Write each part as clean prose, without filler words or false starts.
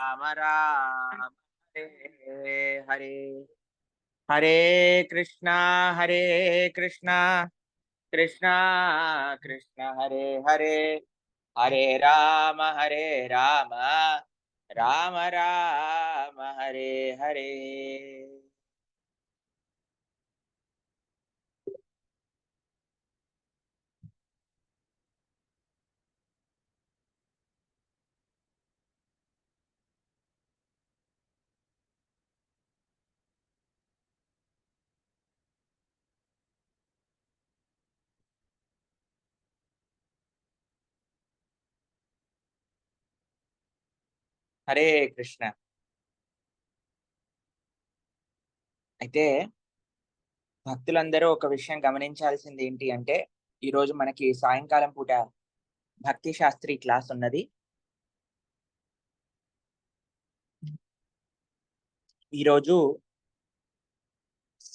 రామ రామ హరే హరే హరే కృష్ణ హరే కృష్ణ కృష్ణ కృష్ణ హరే హరే హరే రామ రామ రామ హరే హరే. హరే కృష్ణ. అయితే భక్తులందరూ ఒక విషయం గమనించాల్సింది ఏంటి అంటే, ఈరోజు మనకి సాయంకాలం పూట భక్తి శాస్త్రి క్లాస్ ఉన్నది. ఈరోజు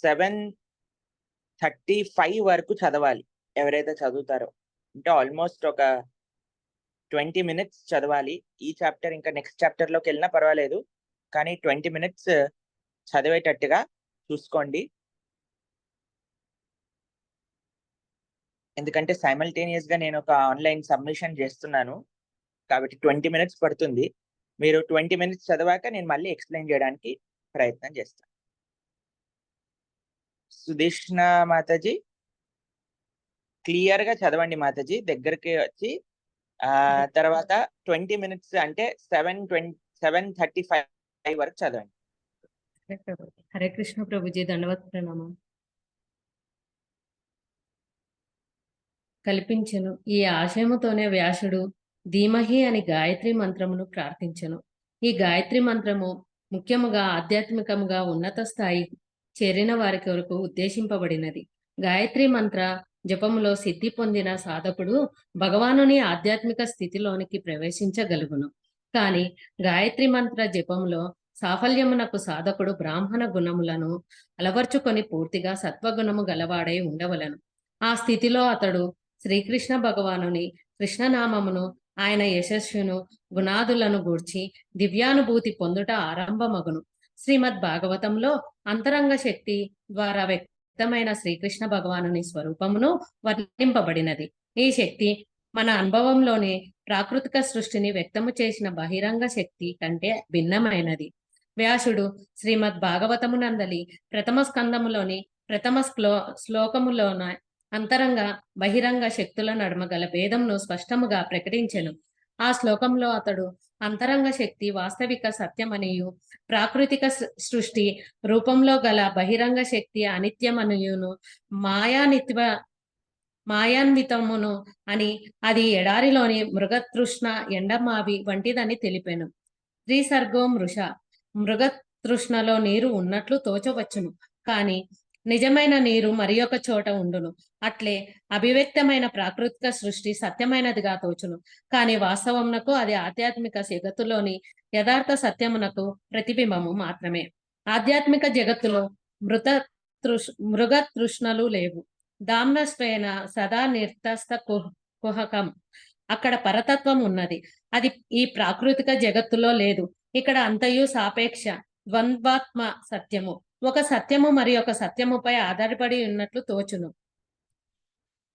7:35 వరకు చదవాలి. ఎవరైతే చదువుతారో అంటే ఆల్మోస్ట్ ఒక 20 మినిట్స్ చదవాలి. ఈ చాప్టర్ ఇంకా నెక్స్ట్ చాప్టర్ లోకి వెళ్ళినా పర్వాలేదు, కానీ 20 మినిట్స్ చదివేటట్టుగా చూసుకోండి. ఎందుకంటే సైమల్టేనియస్ గా నేను ఒక ఆన్లైన్ సబ్మిషన్ చేస్తున్నాను, కాబట్టి 20 మినిట్స్ పడుతుంది. మీరు 20 మినిట్స్ చదివాక నేను మళ్ళీ ఎక్స్ప్లెయిన్ చేయడానికి ప్రయత్నం చేస్తాను. సుదేష్ణ మాతాజీ, క్లియర్ గా చదవండి మాతాజీ, దగ్గరికి వచ్చి. తర్వాత 20 మినిట్స్ అంటే 7:35 వరకు చదవండి. హరే కృష్ణ ప్రభుజీ, దండవత్ ప్రణామం. కల్పించెను. ఈ ఆశయముతోనే వ్యాసుడు ధీమహి అని గాయత్రి మంత్రమును ప్రార్థించెను. ఈ గాయత్రి మంత్రము ముఖ్యముగా ఆధ్యాత్మికముగా ఉన్నత స్థాయి చేరిన వారి కొరకు ఉద్దేశింపబడినది. గాయత్రి మంత్ర జపములో సిద్ధి పొందిన సాధకుడు భగవానుని ఆధ్యాత్మిక స్థితిలోనికి ప్రవేశించగలుగును. కానీ గాయత్రి మంత్ర జపములో సాఫల్యమునకు సాధకుడు బ్రాహ్మణ గుణములను అలవర్చుకొని పూర్తిగా సత్వగుణము గలవాడై ఉండవలను. ఆ స్థితిలో అతడు శ్రీకృష్ణ భగవానుని కృష్ణనామమును, ఆయన యశస్సును, గుణాదులను గూర్చి దివ్యానుభూతి పొందుట ఆరంభమగును. శ్రీమద్ భాగవతంలో అంతరంగ శక్తి ద్వారా వ్యక్తమైన శ్రీకృష్ణ భగవానుని స్వరూపమును వర్ణింపబడినది. ఈ శక్తి మన అనుభవంలోని ప్రాకృతిక సృష్టిని వ్యక్తము చేసిన బహిరంగ శక్తి కంటే భిన్నమైనది. వ్యాసుడు శ్రీమద్ భాగవతమునందలి ప్రథమ స్కందములోని ప్రథమ శ్లోకములోన అంతరంగ బహిరంగ శక్తుల నడుమ గల భేదంను స్పష్టముగా ప్రకటించెను. ఆ శ్లోకంలో అతడు అంతరంగ శక్తి వాస్తవిక సత్యమనియు, ప్రాకృతిక సృష్టి రూపంలో గల బహిరంగ శక్తి అనిత్యమనియును, మాయాన్వితమును అని, అది ఎడారిలోని మృగతృష్ణ ఎండమావి వంటిదని తెలిపెను. త్రిసర్గో మృగతృష్ణలో నీరు ఉన్నట్లు తోచవచ్చును, కానీ నిజమైన నీరు మరి ఒక చోట ఉండును. అట్లే అభివ్యక్తమైన ప్రాకృతిక సృష్టి సత్యమైనదిగా తోచును, కానీ వాస్తవమునకు అది ఆధ్యాత్మిక జగత్తులోని యథార్థ సత్యమునకు ప్రతిబింబము మాత్రమే. ఆధ్యాత్మిక జగత్తులో మృగ తృష్ణలు లేవు. దామ్నస్వేన సదా నిర్తస్థ కుహకం. అక్కడ పరతత్వం ఉన్నది. అది ఈ ప్రాకృతిక జగత్తులో లేదు. ఇక్కడ అంతయు సాపేక్ష ద్వంద్వాత్మ సత్యము. ఒక సత్యము మరి ఒక సత్యముపై ఆధారపడి ఉన్నట్లు తోచును.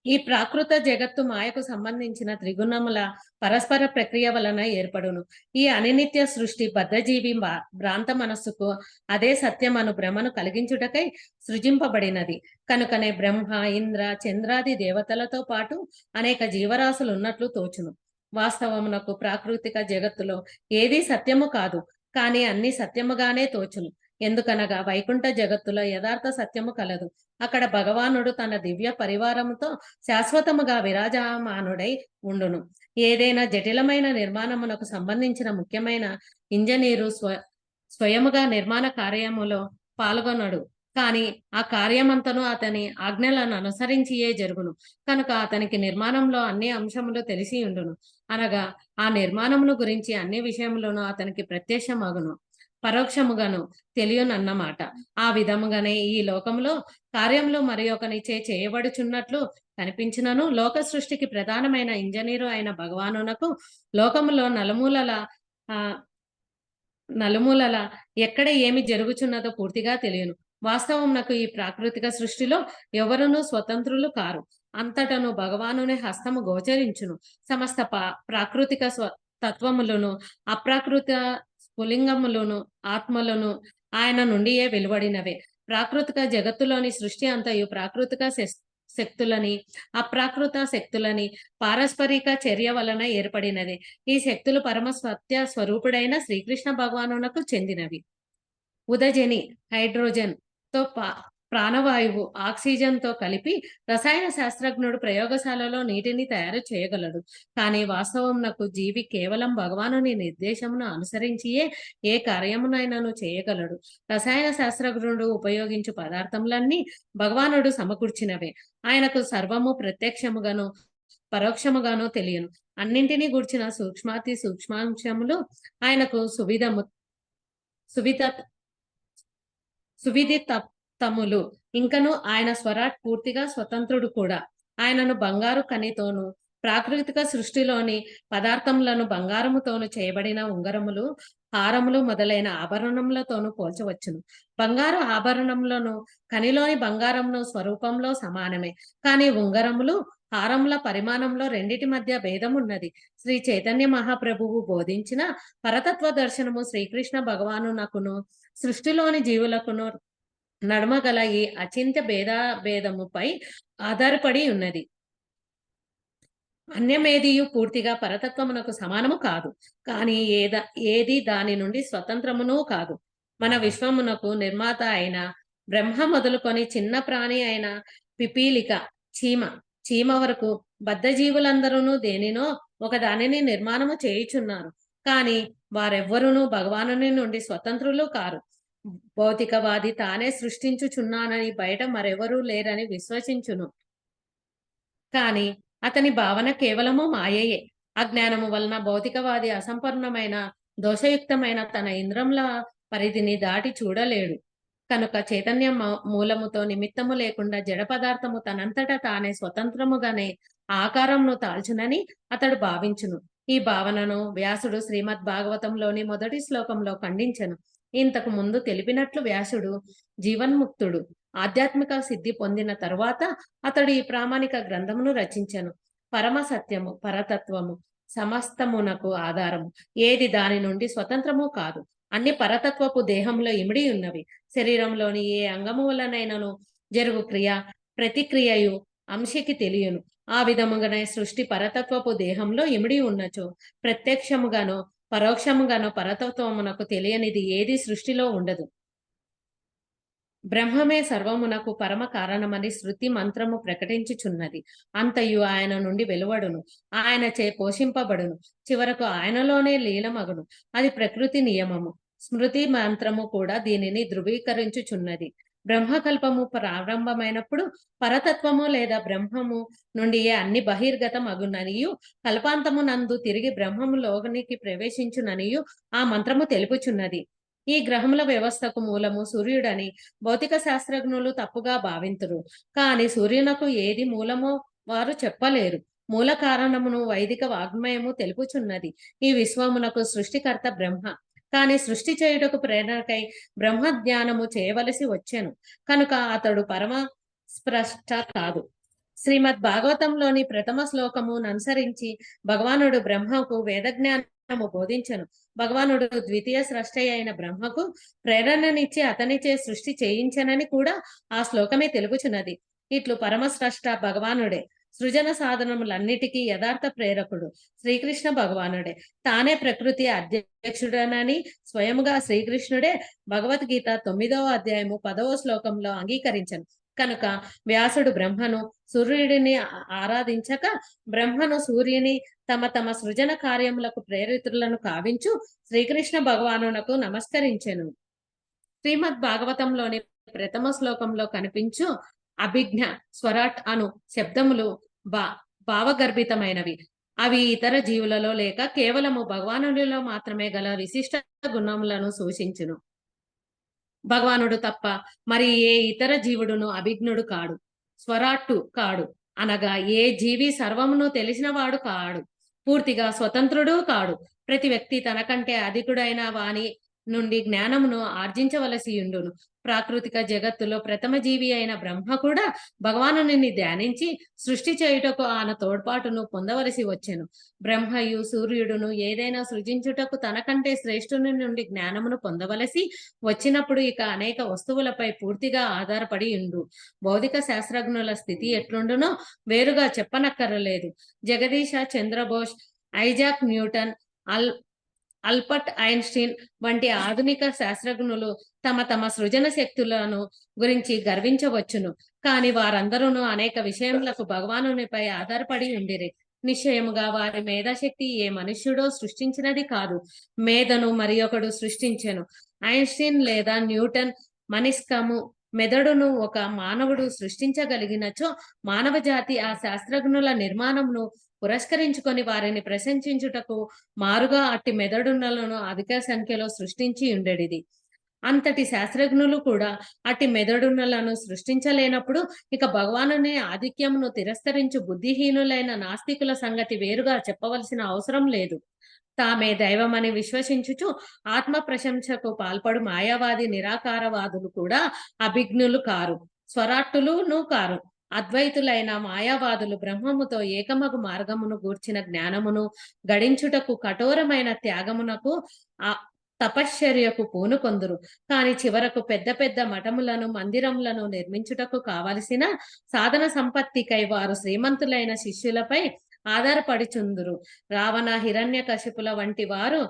ఈ ప్రాకృత జగత్తు మాయకు సంబంధించిన త్రిగుణముల పరస్పర ప్రక్రియ వలన ఏర్పడును. ఈ అనినిత్య సృష్టి బద్ధజీవి భ్రాంత మనస్సుకు అదే సత్యమను భ్రమను కలిగించుటకై సృజింపబడినది. కనుకనే బ్రహ్మ, ఇంద్ర, చంద్రాది దేవతలతో పాటు అనేక జీవరాశులు ఉన్నట్లు తోచును. వాస్తవమునకు ప్రాకృతిక జగత్తులో ఏదీ సత్యము కాదు, కానీ అన్ని సత్యముగానే తోచును. ఎందుకనగా వైకుంఠ జగత్తులో యథార్థ సత్యము కలదు. అక్కడ భగవానుడు తన దివ్య పరివారముతో శాశ్వతముగా విరాజమానుడై ఉండును. ఏదైనా జటిలమైన నిర్మాణమునకు సంబంధించిన ముఖ్యమైన ఇంజనీరు స్వయముగా నిర్మాణ కార్యములో పాల్గొనడు, కానీ ఆ కార్యమంతను అతని ఆజ్ఞలను అనుసరించియే జరుగును. కనుక అతనికి నిర్మాణంలో అన్ని అంశములు తెలిసి ఉండును. అనగా ఆ నిర్మాణమును గురించి అన్ని విషయములను అతనికి ప్రత్యక్షమగును, పరోక్షముగాను తెలియనన్నమాట. ఆ విధముగానే ఈ లోకంలో కార్యములు మరి ఒకనిచే చేయబడుచున్నట్లు కనిపించినను, లోక సృష్టికి ప్రధానమైన ఇంజనీరు అయిన భగవానునకు లోకములో నలుమూలల నలుమూలల ఎక్కడ ఏమి జరుగుచున్నదో పూర్తిగా తెలియను. వాస్తవమునకు ఈ ప్రాకృతిక సృష్టిలో ఎవరునూ స్వతంత్రులు కారు. అంతటను భగవానుని హస్తము గోచరించును. సమస్త ప్రాకృతిక తత్వములను, అప్రాకృత స్ఫులింగములను, ఆత్మలను ఆయన నుండియే వెలువడినవే. ప్రాకృతిక జగత్తులోని సృష్టి అంతయు ప్రాకృతిక శక్తులని, అప్రాకృత శక్తులని పారస్పరిక చర్య వలన ఏర్పడినది. ఈ శక్తులు పరమ సత్య స్వరూపుడైన శ్రీకృష్ణ భగవానునకు చెందినవి. ఉదజని హైడ్రోజన్ తో ప్రాణవాయువు ఆక్సిజన్ తో కలిపి రసాయన శాస్త్రజ్ఞుడు ప్రయోగశాలలో నీటిని తయారు చేయగలడు. కానీ వాస్తవమునకు జీవి కేవలం భగవానుని నిర్దేశమును అనుసరించియే ఏ కార్యమునైనాను చేయగలడు. రసాయన శాస్త్రజ్ఞుడు ఉపయోగించు పదార్థములన్నీ భగవానుడు సమకూర్చినవే. ఆయనకు సర్వము ప్రత్యక్షముగాను పరోక్షముగాను తెలియను. అన్నింటినీ గూర్చిన సూక్ష్మాతి సూక్ష్మాంశములు ఆయనకు సువిదితములు. ఇంకను ఆయన స్వరాట్ పూర్తిగా స్వతంత్రుడు కూడా. ఆయనను బంగారు కనితోను, ప్రాకృతిక సృష్టిలోని పదార్థములను బంగారముతోను చేయబడిన ఉంగరములు, హారములు మొదలైన ఆభరణములతోనూ పోల్చవచ్చును. బంగారు ఆభరణములను కనిలోని బంగారమును స్వరూపంలో సమానమే. కానీ ఉంగరములు, హారముల పరిమాణంలో రెండిటి మధ్య భేదం ఉన్నది. శ్రీ చైతన్య మహాప్రభువు బోధించిన పరతత్వ దర్శనము శ్రీకృష్ణ భగవానునకును సృష్టిలోని జీవులకును నడుమ గల ఈ అచింత్య భేదముపై ఆధారపడి ఉన్నది. అన్యమేదియు పూర్తిగా పరతత్వమునకు సమానము కాదు. కానీ ఏది దాని నుండి స్వతంత్రమును కాదు. మన విశ్వమునకు నిర్మాత అయిన బ్రహ్మ మొదలుకొని చిన్న ప్రాణి అయిన పిపీలిక, చీమ వరకు బద్ధజీవులందరూ దేనినో ఒక దానిని నిర్మాణము చేయుచున్నారు. కానీ వారెవ్వరునూ భగవానుని నుండి స్వతంత్రులు కారు. భౌతికవాది తానే సృష్టించుచున్నానని బయట మరెవరూ లేరని విశ్వసించును. కానీ అతని భావన కేవలము మాయయే. అజ్ఞానము వలన భౌతికవాది అసంపూర్ణమైన దోషయుక్తమైన తన ఇంద్రముల పరిధిని దాటి చూడలేడు. కనుక చైతన్య మూలముతో నిమిత్తము లేకుండా జడ పదార్థము తనంతట తానే స్వతంత్రముగానే ఆకారమును తాల్చునని అతడు భావించును. ఈ భావనను వ్యాసుడు శ్రీమద్ భాగవతంలోని మొదటి శ్లోకంలో ఖండించెను. ఇంతకు ముందు తెలిపినట్లు వ్యాసుడు జీవన్ముక్తుడు. ఆధ్యాత్మిక సిద్ధి పొందిన తరువాత అతడు ఈ ప్రామాణిక గ్రంథమును రచించెను. పరమ సత్యము, పరతత్వము సమస్తమునకు ఆధారము. ఏది దాని నుండి స్వతంత్రము కాదు. అన్ని పరతత్వపు దేహంలో ఇమిడి ఉన్నవి. శరీరంలోని ఏ అంగము వలనైనను జరుగు క్రియ ప్రతిక్రియయు అంశకి తెలియను. ఆ విధముగానే సృష్టి పరతత్వపు దేహంలో ఇమిడి ఉన్నచో ప్రత్యక్షముగానో పరోక్షముగానో పరతత్వమునకు తెలియనిది ఏది సృష్టిలో ఉండదు. బ్రహ్మమే సర్వమునకు పరమ కారణమని శృతి మంత్రము ప్రకటించుచున్నది. అంతయు ఆయన నుండి వెలువడును, ఆయనచే పోషింపబడును, చివరకు ఆయనలోనే లీలమగును. అది ప్రకృతి నియమము. స్మృతి మంత్రము కూడా దీనిని ధృవీకరించుచున్నది. బ్రహ్మకల్పము ప్రారంభమైనప్పుడు పరతత్వము లేదా బ్రహ్మము నుండి అన్ని బహిర్గతమగుననియు కల్పాంతము నందు తిరిగి బ్రహ్మము లోనికి ప్రవేశించుననియు ఆ మంత్రము తెలుపుచున్నది. ఈ గ్రహముల వ్యవస్థకు మూలము సూర్యుడని భౌతిక శాస్త్రజ్ఞులు తప్పుగా భావింతురు. కానీ సూర్యునకు ఏది మూలమో వారు చెప్పలేరు. మూల కారణమును వైదిక వాగ్మయము తెలుపుచున్నది. ఈ విశ్వమునకు సృష్టికర్త బ్రహ్మ. కానీ సృష్టి చేయుటకు ప్రేరణకై బ్రహ్మ జ్ఞానము చేయవలసి వచ్చెను. కనుక అతడు పరమ స్పష్ట కాదు. శ్రీమద్ భాగవతంలోని ప్రథమ శ్లోకము అనుసరించి భగవానుడు బ్రహ్మకు వేదజ్ఞానము బోధించెను. భగవానుడు ద్వితీయ సృష్టి అయిన బ్రహ్మకు ప్రేరణనిచ్చి అతనిచే సృష్టి చేయించనని కూడా ఆ శ్లోకమే తెలుపుచున్నది. ఇట్లు పరమస్రష్ట భగవానుడే. సృజన సాధనములన్నిటికీ యథార్థ ప్రేరకుడు శ్రీకృష్ణ భగవానుడే. తానే ప్రకృతి అధ్యక్షుడనని స్వయముగా శ్రీకృష్ణుడే భగవద్గీత 9వ అధ్యాయము 10వ శ్లోకంలో అంగీకరించను. కనుక వ్యాసుడు బ్రహ్మను సూర్యుడిని ఆరాధించక బ్రహ్మను సూర్యుని తమ తమ సృజన కార్యములకు ప్రేరితులను కావించు శ్రీకృష్ణ భగవానునకు నమస్కరించెను. శ్రీమద్ భాగవతంలోని ప్రథమ శ్లోకంలో కనిపించు అభిజ్ఞ, స్వరాట్ అను శబ్దములు భావగర్భితమైనవి. అవి ఇతర జీవులలో లేక కేవలము భగవానుడిలో మాత్రమే గల విశిష్ట గుణములను సూచించును. భగవానుడు తప్ప మరి ఏ ఇతర జీవుడును అభిజ్ఞుడు కాడు, స్వరాట్టు కాడు. అనగా ఏ జీవి సర్వమును తెలిసినవాడు కాడు, పూర్తిగా స్వతంత్రుడు కాడు. ప్రతి వ్యక్తి తనకంటే అధికుడైన వాని నుండి జ్ఞానమును ఆర్జించవలసి ఉండును. ప్రాకృతిక జగత్తులో ప్రథమ జీవి అయిన బ్రహ్మ కూడా భగవానుని ధ్యానించి సృష్టి చేయుటకు ఆయన తోడ్పాటును పొందవలసి వచ్చెను. బ్రహ్మయు సూర్యుడును ఏదైనా సృజించుటకు తనకంటే శ్రేష్ఠుని నుండి జ్ఞానమును పొందవలసి వచ్చినప్పుడు ఇక అనేక వస్తువులపై పూర్తిగా ఆధారపడి ఉండు. భౌతిక శాస్త్రజ్ఞుల స్థితి ఎట్లుండునో వేరుగా చెప్పనక్కరలేదు. Jagadish Chandrabose, Isaac Newton, Albert Einstein వంటి ఆధునిక శాస్త్రజ్ఞులు తమ తమ సృజన శక్తులను గురించి గర్వించవచ్చును. కాని వారందరూ అనేక విషయములకు భగవానునిపై ఆధారపడి ఉండిరి. నిశ్చయముగా వారి మేధాశక్తి ఏ మనుష్యుడో సృష్టించినది కాదు, మేధను మరి ఒకడు సృష్టించెను. ఐన్స్టీన్ లేదా న్యూటన్ మనిష్కము మెదడును ఒక మానవుడు సృష్టించగలిగినచో మానవ జాతి ఆ శాస్త్రజ్ఞుల నిర్మాణమును పురస్కరించుకొని వారిని ప్రశంసించుటకు మారుగా అట్టి మెదడులను అధిక సంఖ్యలో సృష్టించి ఉండేది. అంతటి శాస్త్రజ్ఞులు కూడా అట్టి మెదడులను సృష్టించలేనప్పుడు ఇక భగవానుని ఆధిక్యమును తిరస్కరించు బుద్ధిహీనులైన నాస్తికుల సంగతి వేరుగా చెప్పవలసిన అవసరం లేదు. తామే దైవమని విశ్వసించుచు ఆత్మ ప్రశంసకు పాల్పడు మాయావాది నిరాకారవాదులు కూడా అభిజ్ఞులు కారు, స్వరాట్టులును కారు. అద్వైతులైన మాయావాదులు బ్రహ్మముతో ఏకమగు మార్గమును గూర్చిన జ్ఞానమును గడించుటకు కఠోరమైన త్యాగమునకు తపశ్చర్యకు పూనుకొందురు. కాని చివరకు పెద్ద పెద్ద మఠములను మందిరములను నిర్మించుటకు కావలసిన సాధన సంపత్తికై వారు శ్రీమంతులైన శిష్యులపై ఆధారపడిచుందురు. రావణ, హిరణ్యకశిపుల వంటి వారు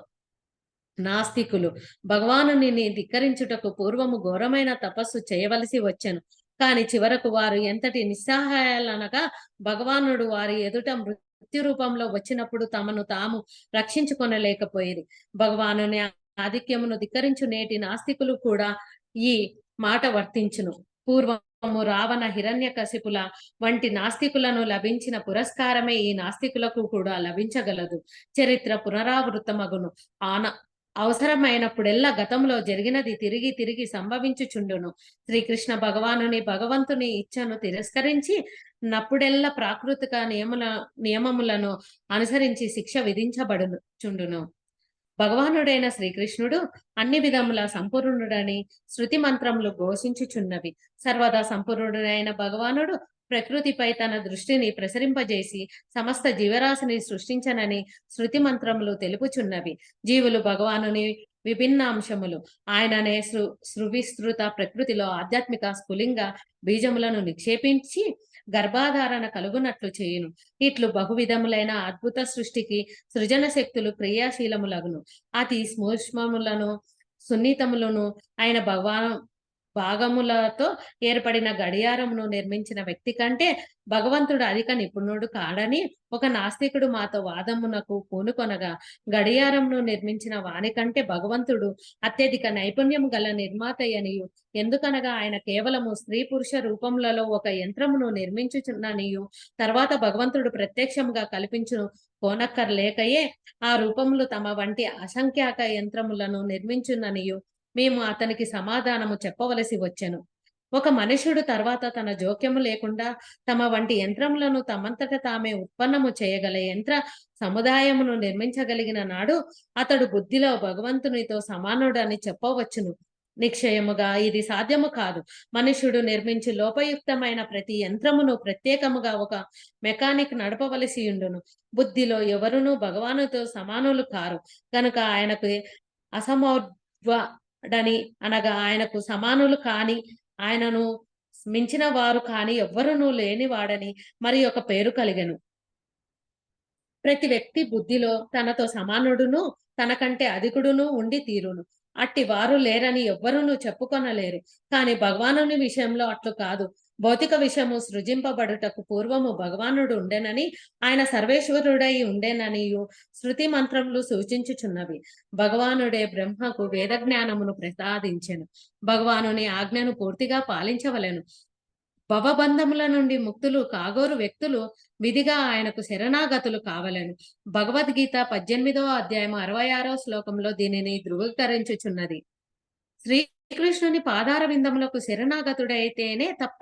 నాస్తికులు. భగవానుని ధిక్కరించుటకు పూర్వము ఘోరమైన తపస్సు చేయవలసి వచ్చెను. కాని చివరకు వారు ఎంతటి నిస్సహాయాలనగా భగవానుడు వారి ఎదుట మృత్యు రూపంలో వచ్చినప్పుడు తమను తాము రక్షించుకొనలేకపోయేది. భగవానుని ఆధిక్యమును ధిక్కరించు నేటి నాస్తికులు కూడా ఈ మాట వర్తించును. పూర్వము రావణ, హిరణ్యకశిపుల వంటి నాస్తికులను లభించిన పురస్కారమే ఈ నాస్తికులకు కూడా లభించగలదు. చరిత్ర పునరావృతమగును. అవసరమైనప్పుడెల్లా గతంలో జరిగినది తిరిగి తిరిగి సంభవించుచుండును. శ్రీకృష్ణ భగవంతుని ఇచ్ఛను తిరస్కరించి నప్పుడెల్లా ప్రాకృతిక నియమములను అనుసరించి శిక్ష విధించబడుచుండును. భగవానుడైన శ్రీకృష్ణుడు అన్ని విధముల సంపూర్ణుడని శృతి మంత్రములు ఘోషించుచున్నవి. సర్వదా సంపూర్ణుడైన భగవానుడు ప్రకృతిపై తన దృష్టిని ప్రసరింపజేసి సమస్త జీవరాశిని సృష్టించనని శృతి మంత్రములు తెలుపుచున్నవి. జీవులు భగవానుని విభిన్న అంశములు. ఆయననే సృవిస్తృత ప్రకృతిలో ఆధ్యాత్మిక స్ఫులింగ బీజములను నిక్షేపించి గర్భాధారణ కలుగునట్లు చేయును. ఇట్లు బహువిధములైన అద్భుత సృష్టికి సృజన శక్తులు క్రియాశీలములగును. అతి సూక్ష్మములను సున్నితములను ఆయన భాగములతో ఏర్పడిన గడియారమును నిర్మించిన వ్యక్తి కంటే భగవంతుడు అధిక నిపుణుడు కాడని ఒక నాస్తికుడు మాతో వాదమునకు పూనుకొనగా, గడియారమును నిర్మించిన వాని కంటే భగవంతుడు అత్యధిక నైపుణ్యం గల నిర్మాతయనియు, ఎందుకనగా ఆయన కేవలము స్త్రీ పురుష రూపములలో ఒక యంత్రమును నిర్మించుచున్ననియు, తర్వాత భగవంతుడు ప్రత్యక్షముగా కల్పించును కోనక్కర్లేకయే ఆ రూపములు తమ వంటి అసంఖ్యాక యంత్రములను నిర్మించుననియు మేము అతనికి సమాధానము చెప్పవలసి వచ్చెను. ఒక మనుష్యుడు తర్వాత తన జోక్యము లేకుండా తమ వంటి యంత్రములను తమంతట తామే ఉత్పన్నము చేయగల యంత్ర సముదాయమును నిర్మించగలిగిన నాడు అతడు బుద్ధిలో భగవంతునితో సమానుడని చెప్పవచ్చును. నిశ్చయముగా ఇది సాధ్యము కాదు. మనుష్యుడు నిర్మించి లోపయుక్తమైన ప్రతి యంత్రమును ప్రత్యేకముగా ఒక మెకానిక్ నడపవలసి ఉండును. బుద్ధిలో ఎవరునూ భగవానుతో సమానులు కారు కనుక ఆయనకు అసమోర్ధ్వడని అనగా ఆయనకు సమానులు కాని, ఆయనను మించిన వారు కాని ఎవ్వరునూ లేనివాడని మరి ఒక పేరు కలిగెను. ప్రతి వ్యక్తి బుద్ధిలో తనతో సమానుడును తనకంటే అధికుడును ఉండి తీరును. అట్టి వారు లేరని ఎవ్వరునూ చెప్పుకొనలేరు. కాని భగవానుని విషయంలో అట్లు కాదు. భౌతిక విషయము సృజింపబడుటకు పూర్వము భగవానుడు ఉండెనని, ఆయన సర్వేశ్వరుడై ఉండెననియు శృతి మంత్రములు సూచించుచున్నవి. భగవానుడే బ్రహ్మకు వేద జ్ఞానమును ప్రసాదించెను. భగవానుని ఆజ్ఞను పూర్తిగా పాలించవలెను. భవబంధముల నుండి ముక్తులు కాగోరు వ్యక్తులు విధిగా ఆయనకు శరణాగతులు కావలెను. భగవద్గీత 18వ అధ్యాయం 66వ శ్లోకంలో దీనిని ధృవీకరించుచున్నది. శ్రీకృష్ణుని పాదార విందములకు శరణాగతుడైతేనే తప్ప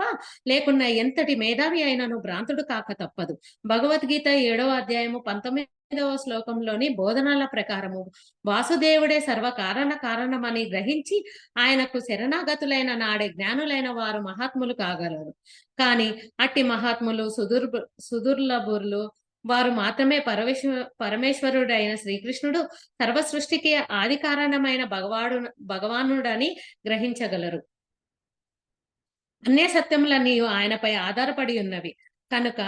లేకున్నా ఎంతటి మేధావి అయినను భ్రాంతుడు కాక తప్పదు. భగవద్గీత 7వ అధ్యాయము 19వ శ్లోకంలోని బోధనల ప్రకారము వాసుదేవుడే సర్వకారణ కారణమని గ్రహించి ఆయనకు శరణాగతులైన నాడే జ్ఞానులైన వారు మహాత్ములు కాగలరు. కానీ అట్టి మహాత్ములు సుదుర్లభులు వారు మాత్రమే పరమేశ్వరుడైన శ్రీకృష్ణుడు సర్వ సృష్టికి ఆది కారణమైన భగవానుడని గ్రహించగలరు. అన్య సత్యములన్నీ ఆయనపై ఆధారపడి ఉన్నవి కనుక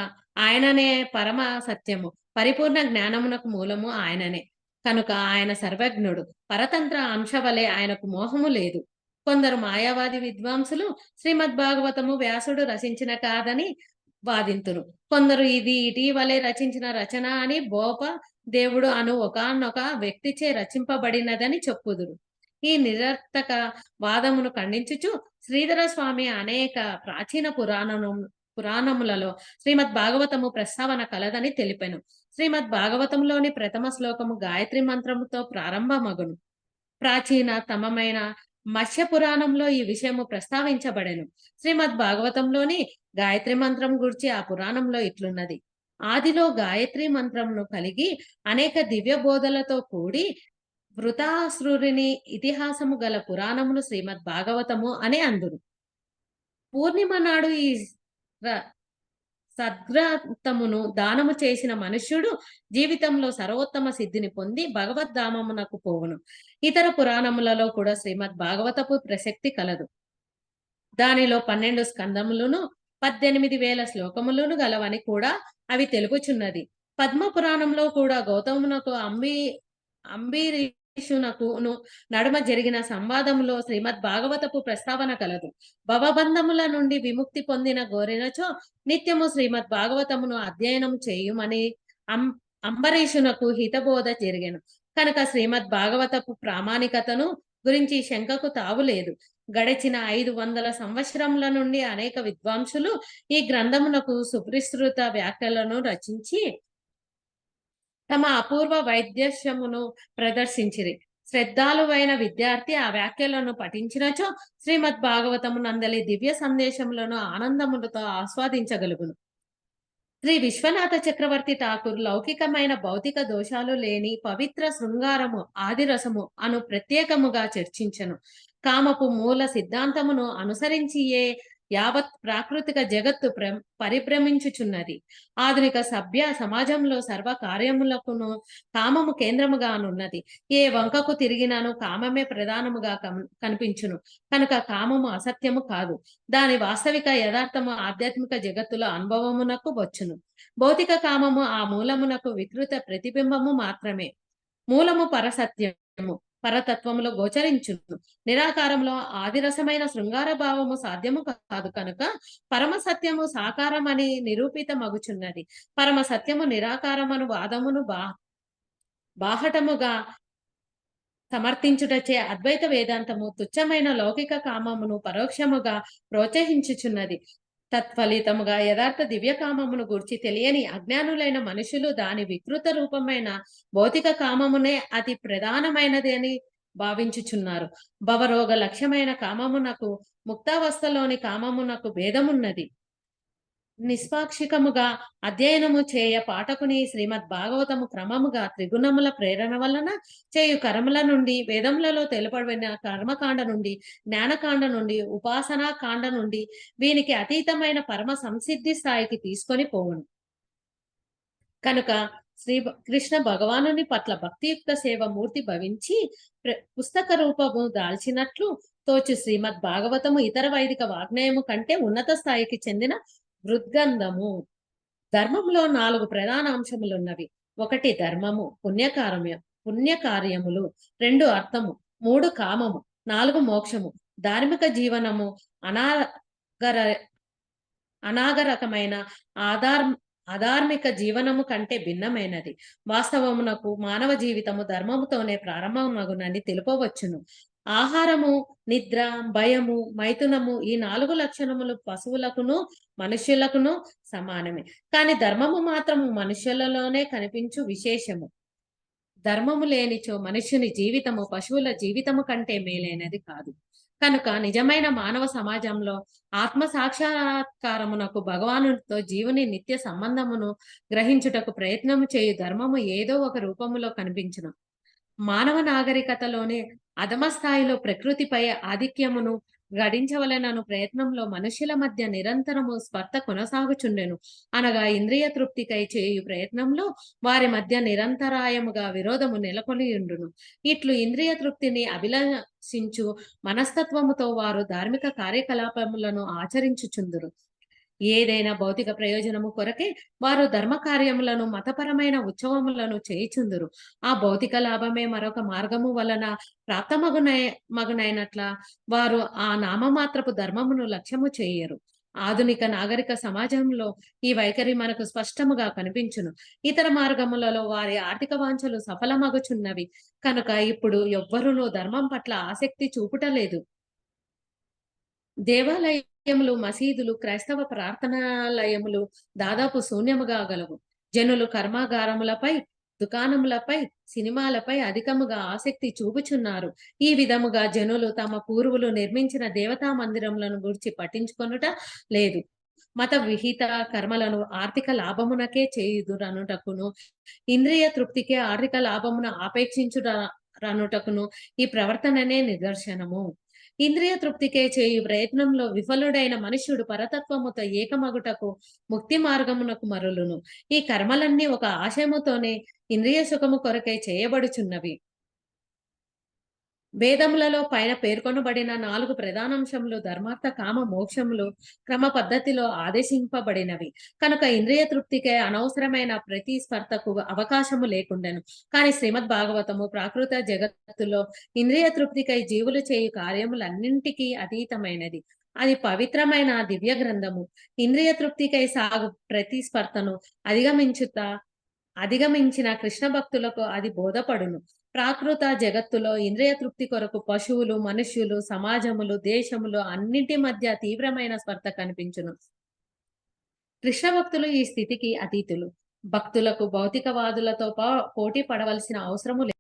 ఆయననే పరమ సత్యము. పరిపూర్ణ జ్ఞానమునకు మూలము ఆయననే కనుక ఆయన సర్వజ్ఞుడు. పరతంత్ర అంశ వలె ఆయనకు మోహము లేదు. కొందరు మాయావాది విద్వాంసులు శ్రీమద్భాగవతము వ్యాసుడు రచించిన కాదని వాదింతురు. కొందరు ఇది ఇటీవలే రచించిన రచన అని భోప దేవుడు అను ఒకానొక వ్యక్తిచే రచింపబడినదని చెప్పుదురు. ఈ నిరర్థక వాదమును ఖండించుచు శ్రీధర స్వామి అనేక ప్రాచీన పురాణములలో శ్రీమద్ భాగవతము ప్రస్తావన కలదని తెలిపెను. శ్రీమద్ భాగవతంలోని ప్రథమ శ్లోకము గాయత్రి మంత్రముతో ప్రారంభమగును. ప్రాచీన తమమైన మత్స్య పురాణంలో ఈ విషయము ప్రస్తావించబడెను. శ్రీమద్ భాగవతంలోని గాయత్రి మంత్రం గురించి ఆ పురాణంలో ఇట్లున్నది: ఆదిలో గాయత్రి మంత్రమును కలిగి అనేక దివ్య బోధలతో కూడి వృతాసురుని ఇతిహాసము గల పురాణమును శ్రీమద్ భాగవతము అని అందురు. పూర్ణిమ నాడు ఈ సద్గ్రంథమును దానము చేసిన మనుష్యుడు జీవితంలో సర్వోత్తమ సిద్ధిని పొంది భగవద్ధామమునకు పోవును. ఇతర పురాణములలో కూడా శ్రీమద్ భాగవతపు ప్రసక్తి కలదు. దానిలో 12 స్కందములను 18,000 శ్లోకములను గలవని కూడా అవి తెలుపుచున్నది. పద్మ పురాణంలో కూడా గౌతమునకు అంబరీషునకును నడుమ జరిగిన సంవాదములో శ్రీమద్ భాగవతపు ప్రస్తావన కలదు. భవబంధముల నుండి విముక్తి పొందిన గోరినచో నిత్యము శ్రీమద్ భాగవతమును అధ్యయనం చేయుమని అంబరీషునకు హితబోధ జరిగెను. కనుక శ్రీమద్ భాగవతపు ప్రామాణికతను గురించి శంకకు తావులేదు. గడిచిన 500 సంవత్సరముల నుండి అనేక విద్వాంసులు ఈ గ్రంథమునకు సుప్రస్తుత వ్యాఖ్యలను రచించి తమ అపూర్వ వైద్యమును ప్రదర్శించిరి. శ్రద్ధాలువైన విద్యార్థి ఆ వ్యాఖ్యలను పఠించినచో శ్రీమద్ భాగవతము నందలి దివ్య సందేశములను ఆనందములతో ఆస్వాదించగలుగును. శ్రీ విశ్వనాథ చక్రవర్తి ఠాకూర్ లౌకికమైన భౌతిక దోషాలు లేని పవిత్ర శృంగారము ఆదిరసము అను ప్రత్యేకముగా చర్చించను. కామపు మూల సిద్ధాంతమును అనుసరించియే యావత్ ప్రాకృతిక జగత్తు పరిభ్రమించుచున్నది. ఆధునిక సభ్య సమాజంలో సర్వ కార్యములకును కామము కేంద్రముగానున్నది. ఏ వంకకు తిరిగినాను కామమే ప్రధానముగా కనిపించును. కనుక కామము అసత్యము కాదు. దాని వాస్తవిక యథార్థము ఆధ్యాత్మిక జగత్తుల అనుభవమునకు వచ్చును. భౌతిక కామము ఆ మూలమునకు వికృత ప్రతిబింబము మాత్రమే. మూలము పరసత్యము పరతత్వములో గోచరించును. నిరాకారంలో ఆదిరసమైన శృంగార భావము సాధ్యము కాదు కనుక పరమ సత్యము సాకారమని నిరూపితమగుచున్నది. పరమ సత్యము నిరాకారమను వాదమును బాహటముగా సమర్థించుటచే అద్వైత వేదాంతము తుచ్చమైన లౌకిక కామమును పరోక్షముగా ప్రోత్సహించుచున్నది. తత్ఫలితముగా యథార్థ దివ్య కామమును గూర్చి తెలియని అజ్ఞానులైన మనుషులు దాని వికృత రూపమైన భౌతిక కామమునే అతి ప్రధానమైనది అని భావించుచున్నారు. భవరోగ లక్ష్యమైన కామమునకు ముక్తావస్థలోని కామమునకు భేదమున్నది. నిష్పాక్షికముగా అధ్యయనము చేయ పాఠకుని శ్రీమద్ భాగవతము క్రమముగా త్రిగుణముల ప్రేరణ వలన చేయు కర్మల నుండి, వేదములలో తెలుపబడిన కర్మకాండ నుండి, జ్ఞానకాండ నుండి, ఉపాసనా కాండ నుండి వీనికి అతీతమైన పరమ సంసిద్ధి స్థాయికి తీసుకొని పోవును. కనుక శ్రీ కృష్ణ భగవానుని పట్ల భక్తియుక్త సేవ మూర్తి భవించి పుస్తక రూపము దాల్చినట్లు తోచు శ్రీమద్ భాగవతము ఇతర వైదిక వాగ్నేయము కంటే ఉన్నత స్థాయికి చెందిన హృద్గంధము. ధర్మంలో 4 ప్రధాన అంశములున్నవి. 1 ధర్మము, పుణ్యకార్యములు, 2 అర్థము, 3 కామము, 4 మోక్షము. ధార్మిక జీవనము అనాగరకమైన అధార్మిక జీవనము కంటే భిన్నమైనది. వాస్తవమునకు మానవ జీవితము ధర్మముతోనే ప్రారంభమగునని తెలుపవచ్చును. ఆహారము, నిద్ర, భయము, మైథునము ఈ 4 లక్షణములు పశువులకును మనుష్యులకును సమానమే. కానీ ధర్మము మాత్రము మనుష్యులలోనే కనిపించు విశేషము. ధర్మము లేనిచో మనుష్యుని జీవితము పశువుల జీవితము కంటే మేలైనది కాదు. కనుక నిజమైన మానవ సమాజంలో ఆత్మ సాక్షాత్కారమునకు భగవానుడితో జీవుని నిత్య సంబంధమును గ్రహించుటకు ప్రయత్నము చేయు ధర్మము ఏదో ఒక రూపములో కనిపించును. మానవ నాగరికతలోని అధమ స్థాయిలో ప్రకృతిపై ఆధిక్యమును గడించవలెనను ప్రయత్నంలో మనుష్యుల మధ్య నిరంతరము స్పర్ధ కొనసాగుచుండెను. అనగా ఇంద్రియ తృప్తికై చేయు ప్రయత్నంలో వారి మధ్య నిరంతరాయముగా విరోధము నెలకొనియుండును. ఇట్లు ఇంద్రియ తృప్తిని అభిలషించు మనస్తత్వముతో వారు ధార్మిక కార్యకలాపములను ఆచరించుచుందురు. ఏదైనా భౌతిక ప్రయోజనము కొరకే వారు ధర్మ కార్యములను మతపరమైన ఉత్సవములను చేయుచుందురు. ఆ భౌతిక లాభమే మరొక మార్గము వలన మగునైనట్ల వారు ఆ నామమాత్రపు ధర్మమును లక్ష్యము చేయరు. ఆధునిక నాగరిక సమాజంలో ఈ వైఖరి మనకు స్పష్టముగా కనిపించును. ఇతర మార్గములలో వారి ఆర్థిక వాంఛలు సఫలమగుచున్నవి కనుక ఇప్పుడు ఎవ్వరునూ ధర్మం పట్ల ఆసక్తి చూపుటలేదు. దేవాలయములు, మసీదులు, క్రైస్తవ ప్రార్థనాలయములు దాదాపు శూన్యముగా గలవు. జనులు కర్మాగారములపై, దుకాణములపై, సినిమాలపై అధికముగా ఆసక్తి చూపుచున్నారు. ఈ విధముగా జనులు తమ పూర్వులు నిర్మించిన దేవతా మందిరములను గూర్చి పట్టించుకొనుట లేదు. మత విహిత కర్మలను ఆర్థిక లాభమునకే చేయుదురనుటకును, ఇంద్రియ తృప్తికే ఆర్థిక లాభమును ఆపేక్షించుటరనుటకును ఈ ప్రవర్తననే నిదర్శనము. ఇంద్రియ తృప్తికే చేయు ప్రయత్నంలో విఫలుడైన మనుష్యుడు పరతత్వముతో ఏకమగుటకు ముక్తి మార్గమునకు మరలును. ఈ కర్మలన్నీ ఒక ఆశయముతోనే ఇంద్రియ సుఖము కొరకై చేయబడుచున్నవి. వేదములలో పైన పేర్కొనబడిన 4 ప్రధానాంశములు ధర్మార్థ కామ మోక్షములు క్రమ పద్ధతిలో ఆదేశింపబడినవి. కనుక ఇంద్రియ తృప్తికే అనవసరమైన ప్రతిస్పర్ధకు అవకాశము లేకుండెను. కానీ శ్రీమద్ భాగవతము ప్రాకృత జగత్తులో ఇంద్రియ తృప్తికై జీవులు చేయు కార్యములన్నింటికీ అతీతమైనది. అది పవిత్రమైన దివ్య గ్రంథము. ఇంద్రియ తృప్తికై సాగు ప్రతిస్పర్ధను అధిగమించిన కృష్ణ భక్తులకు అది బోధపడును. ప్రాకృత జగత్తులో ఇంద్రియ తృప్తి కొరకు పశువులు, మనుష్యులు, సమాజములు, దేశములు అన్నింటి మధ్య తీవ్రమైన స్పర్ధ కనిపించును. కృష్ణ భక్తులు ఈ స్థితికి అతీతులు. భక్తులకు భౌతికవాదులతో పోటీ పడవలసిన అవసరము లేదు.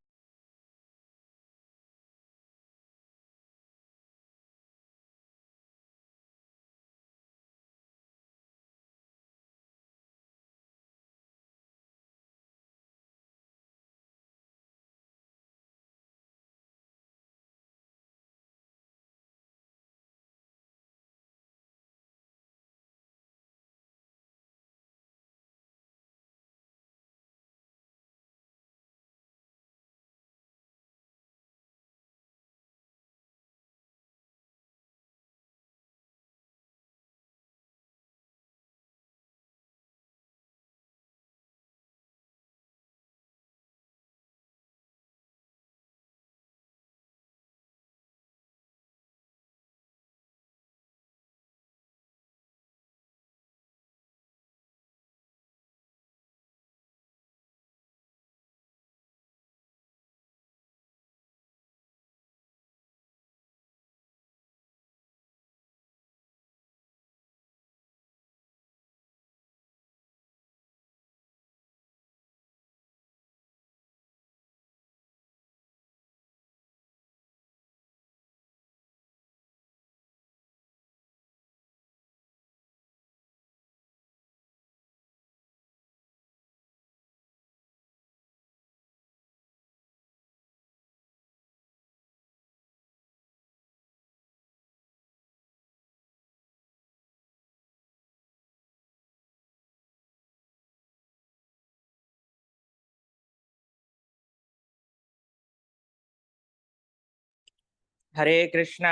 హరే కృష్ణ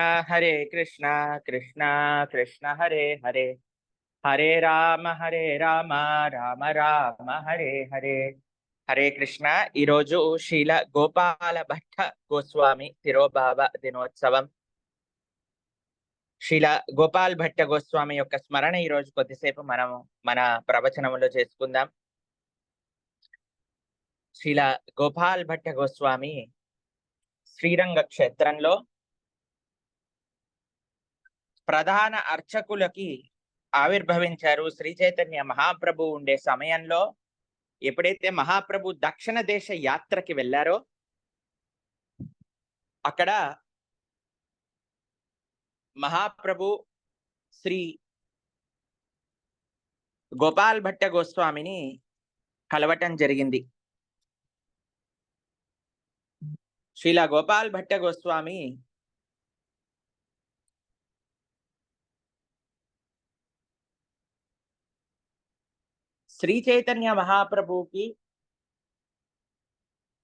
కృష్ణ కృష్ణ హరే హరే, హరే రామ రామ రామ హరే హరే. హరే కృష్ణ. ఈరోజు శ్రీల గోపాల భట్ట గోస్వామి తిరోభావ దినోత్సవం. శ్రీల గోపాల్ భట్ట గోస్వామి యొక్క స్మరణ ఈ రోజు కొద్దిసేపు మనం మన ప్రవచనములో చేసుకుందాం. శ్రీల గోపాల్ భట్ట గోస్వామి శ్రీరంగ క్షేత్రంలో ప్రధాన అర్చకులకి ఆవిర్భవించారు. శ్రీ చైతన్య మహాప్రభు ఉండే సమయంలో ఎప్పుడైతే మహాప్రభు దక్షిణ దేశ యాత్రకి వెళ్ళారో అక్కడ మహాప్రభు శ్రీ గోపాల్ భట్ట గోస్వామిని కలవటం జరిగింది. శ్రీలా గోపాల్ భట్ట గోస్వామి శ్రీ చైతన్య మహాప్రభుకి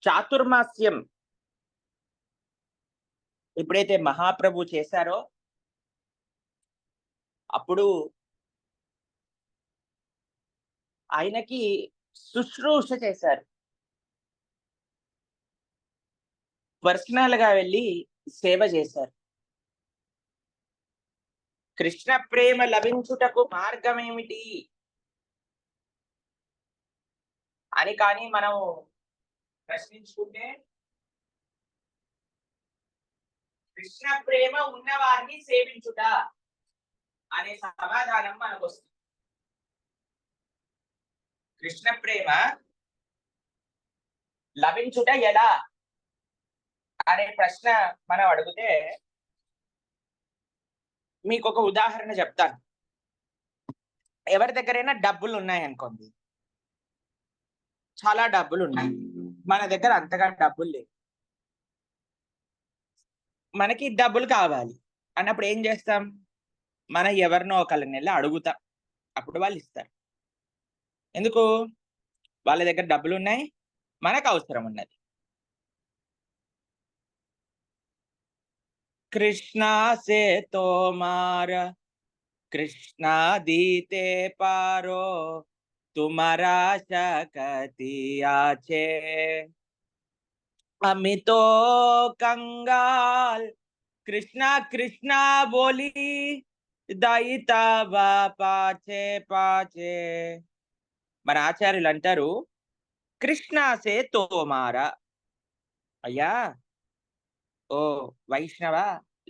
చాతుర్మాస్యం ఎప్పుడైతే మహాప్రభు చేశారో అప్పుడు ఆయనకి శుశ్రూష చేశారు. పర్సనల్ గా వెళ్ళి సేవ చేశారు. కృష్ణ ప్రేమ లభించుటకు మార్గం ఏమిటి అని కానీ మనం ప్రశ్నించుకుంటే కృష్ణ ప్రేమ ఉన్నవారిని సేవించుట అనే సమాధానం మనకు వస్తుంది. కృష్ణ ప్రేమ లభించుట ఎలా అనే ప్రశ్న మనం అడిగితే మీకు ఒక ఉదాహరణ చెప్తాను. ఎవరి దగ్గరైనా డబ్బులు ఉన్నాయనుకోండి, చాలా డబ్బులు ఉన్నాయి, మన దగ్గర అంతగా డబ్బులు లేవు, మనకి డబ్బులు కావాలి అన్నప్పుడు ఏం చేస్తాం? మనం ఎవరినో ఒకరిని వెళ్ళి అడుగుతాం, అప్పుడు వాళ్ళు ఇస్తారు. ఎందుకు? వాళ్ళ దగ్గర డబ్బులు ఉన్నాయి, మనకు అవసరం ఉన్నది. కృష్ణ సే తోమార కృష్ణ దీతే పారో తుమారా శక్తి ఆచే అమితో కంగాల్ కృష్ణ కృష్ణ బోలి దయితవ పాచే పాచే. మన ఆచార్యులు అంటారు, కృష్ణ సే తోమార. అయ్యా, ఓ వైష్ణవ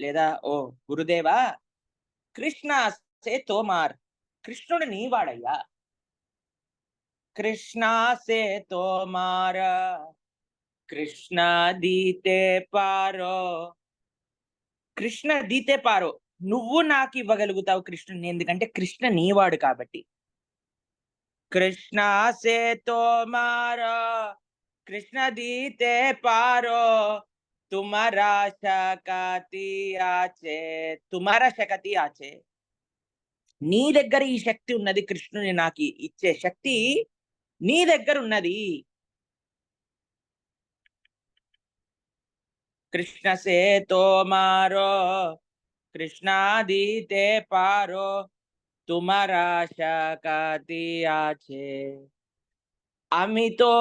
లేదా ఓ గురుదేవా, కృష్ణ సే తోమార్, కృష్ణుడు నీవాడయ్యా. కృష్ణ సే తోమార కృష్ణ దీతే పారో, కృష్ణ దీతే పారో, నువ్వు నాకు ఇవ్వగలుగుతావు కృష్ణుని, ఎందుకంటే కృష్ణ నీవాడు కాబట్టి. కృష్ణ సే తోమార కృష్ణ దీతే పారో తుమారా శక్తి ఆచే, తుమారా శక్తి ఆచే. నీ దగ్గర ఈ శక్తి ఉన్నది, కృష్ణుని నాకు ఇచ్చే శక్తి నీ దగ్గర ఉన్నది. కృష్ణ సే తోమారో కృష్ణ దీతే పారో తుమారా శక్తి ఆచే అమితో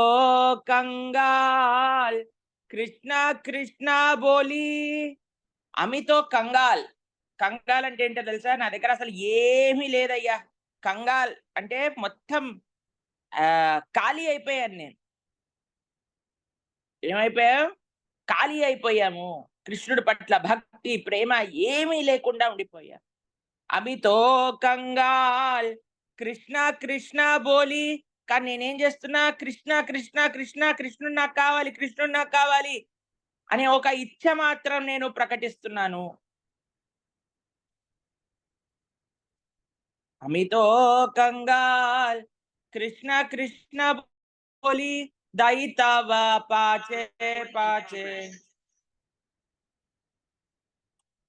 కంగాల్ కృష్ణ కృష్ణ బోలి. అమితో కంగాల్, కంగాల్ అంటే ఏంటో తెలుసా? నా దగ్గర అసలు ఏమీ లేదయ్యా. కంగాల్ అంటే మొత్తం ఖాళీ అయిపోయాను నేను. ఏమైపోయాం? ఖాళీ అయిపోయాము. కృష్ణుడి పట్ల భక్తి ప్రేమ ఏమీ లేకుండా ఉండిపోయా. అమితో కంగాల్ కృష్ణ కృష్ణ బోలి. కానీ నేనేం చేస్తున్నా? కృష్ణ కృష్ణ కృష్ణ, కృష్ణుడు నాకు కావాలి, కృష్ణుడు నాకు కావాలి అనే ఒక ఇచ్చ మాత్రం నేను ప్రకటిస్తున్నాను. అమితో కంగాల్ కృష్ణ కృష్ణ బోలి దయితవ పాచే పాచే,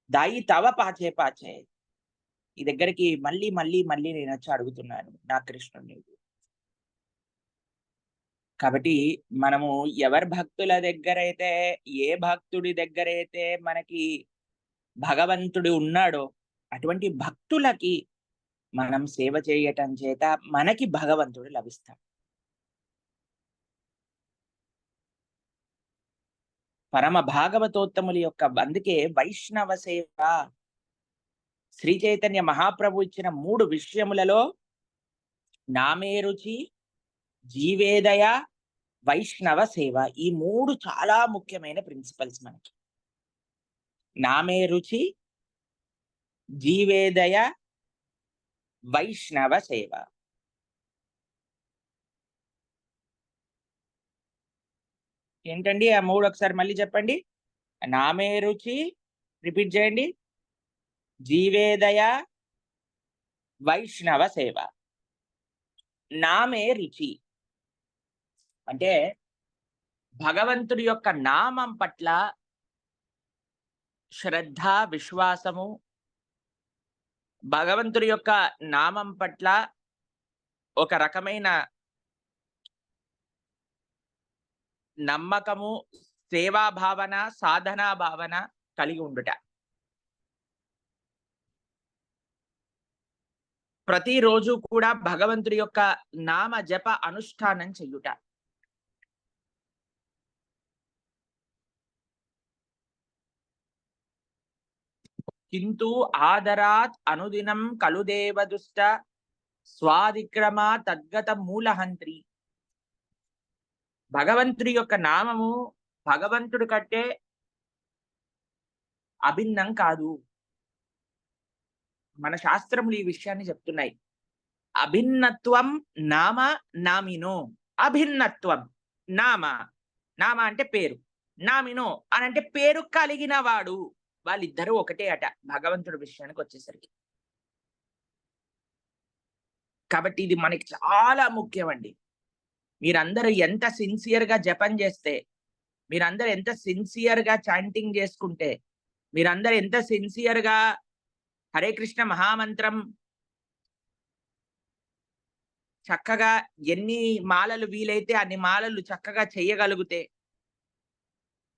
దయితవ పాచే పాచే. ఈ దగ్గరికి మళ్ళీ మళ్ళీ మళ్ళీ నేను వచ్చి అడుగుతున్నాను నా కృష్ణుడిని. కాబట్టి మనము ఎవరి భక్తుల దగ్గర అయితే, ఏ భక్తుడి దగ్గర అయితే మనకి భగవంతుడు ఉన్నాడో అటువంటి భక్తులకి మనం సేవ చేయటం చేత మనకి భగవంతుడు లభిస్తాడు. పరమ భాగవతోత్తముల యొక్క, అందుకే వైష్ణవ సేవ, శ్రీ చైతన్య మహాప్రభు ఇచ్చిన 3 విషయములలో నామే రుచి, జీవేదయ, వైష్ణవ సేవ, ఈ 3 చాలా ముఖ్యమైన ప్రిన్సిపల్స్ మనకి. నామే రుచి, జీవేదయ, వైష్ణవ సేవ. ఏంటండి ఆ 3 ఒకసారి మళ్ళీ చెప్పండి. నామే రుచి, రిపీట్ చేయండి. జీవేదయ వైష్ణవ సేవ. నామే రుచి అంటే భగవంతుడి యొక్క నామం పట్ల శ్రద్ధ, విశ్వాసము, భగవంతుడి యొక్క నామం పట్ల ఒక రకమైన నమ్మకము, సేవా భావన, సాధనా భావన కలిగి ఉండుట. ప్రతిరోజు కూడా భగవంతుడి యొక్క నామ జప అనుష్ఠానం చెయ్యుట. కింతు ఆదరాత్ అనుదినం కలుదేవదుష్ట స్వాదిక్రమ తద్గత మూలహంత్రి. భగవంతుడి యొక్క నామము భగవంతుడి కంటే అభిన్నం కాదు. మన శాస్త్రములు ఈ విషయాన్ని చెప్తున్నాయి. అభిన్నత్వం నామ నామినో. అభిన్నత్వం నామ, నామ అంటే పేరు, నామినో అని అంటే పేరు కలిగిన వాడు. వాళ్ళిద్దరూ ఒకటే అట భగవంతుడి విషయానికి వచ్చేసరికి. కాబట్టి ఇది మనకి చాలా ముఖ్యం అండి. మీరందరూ ఎంత సిన్సియర్ గా జపం చేస్తే, మీరందరూ ఎంత సిన్సియర్ గా చాంటింగ్ చేసుకుంటే, మీరందరూ ఎంత సిన్సియర్ గా హరే కృష్ణ మహామంత్రం చక్కగా ఎన్ని మాలలు వీలైతే అన్ని మాలలు చక్కగా చెయ్యగలిగితే,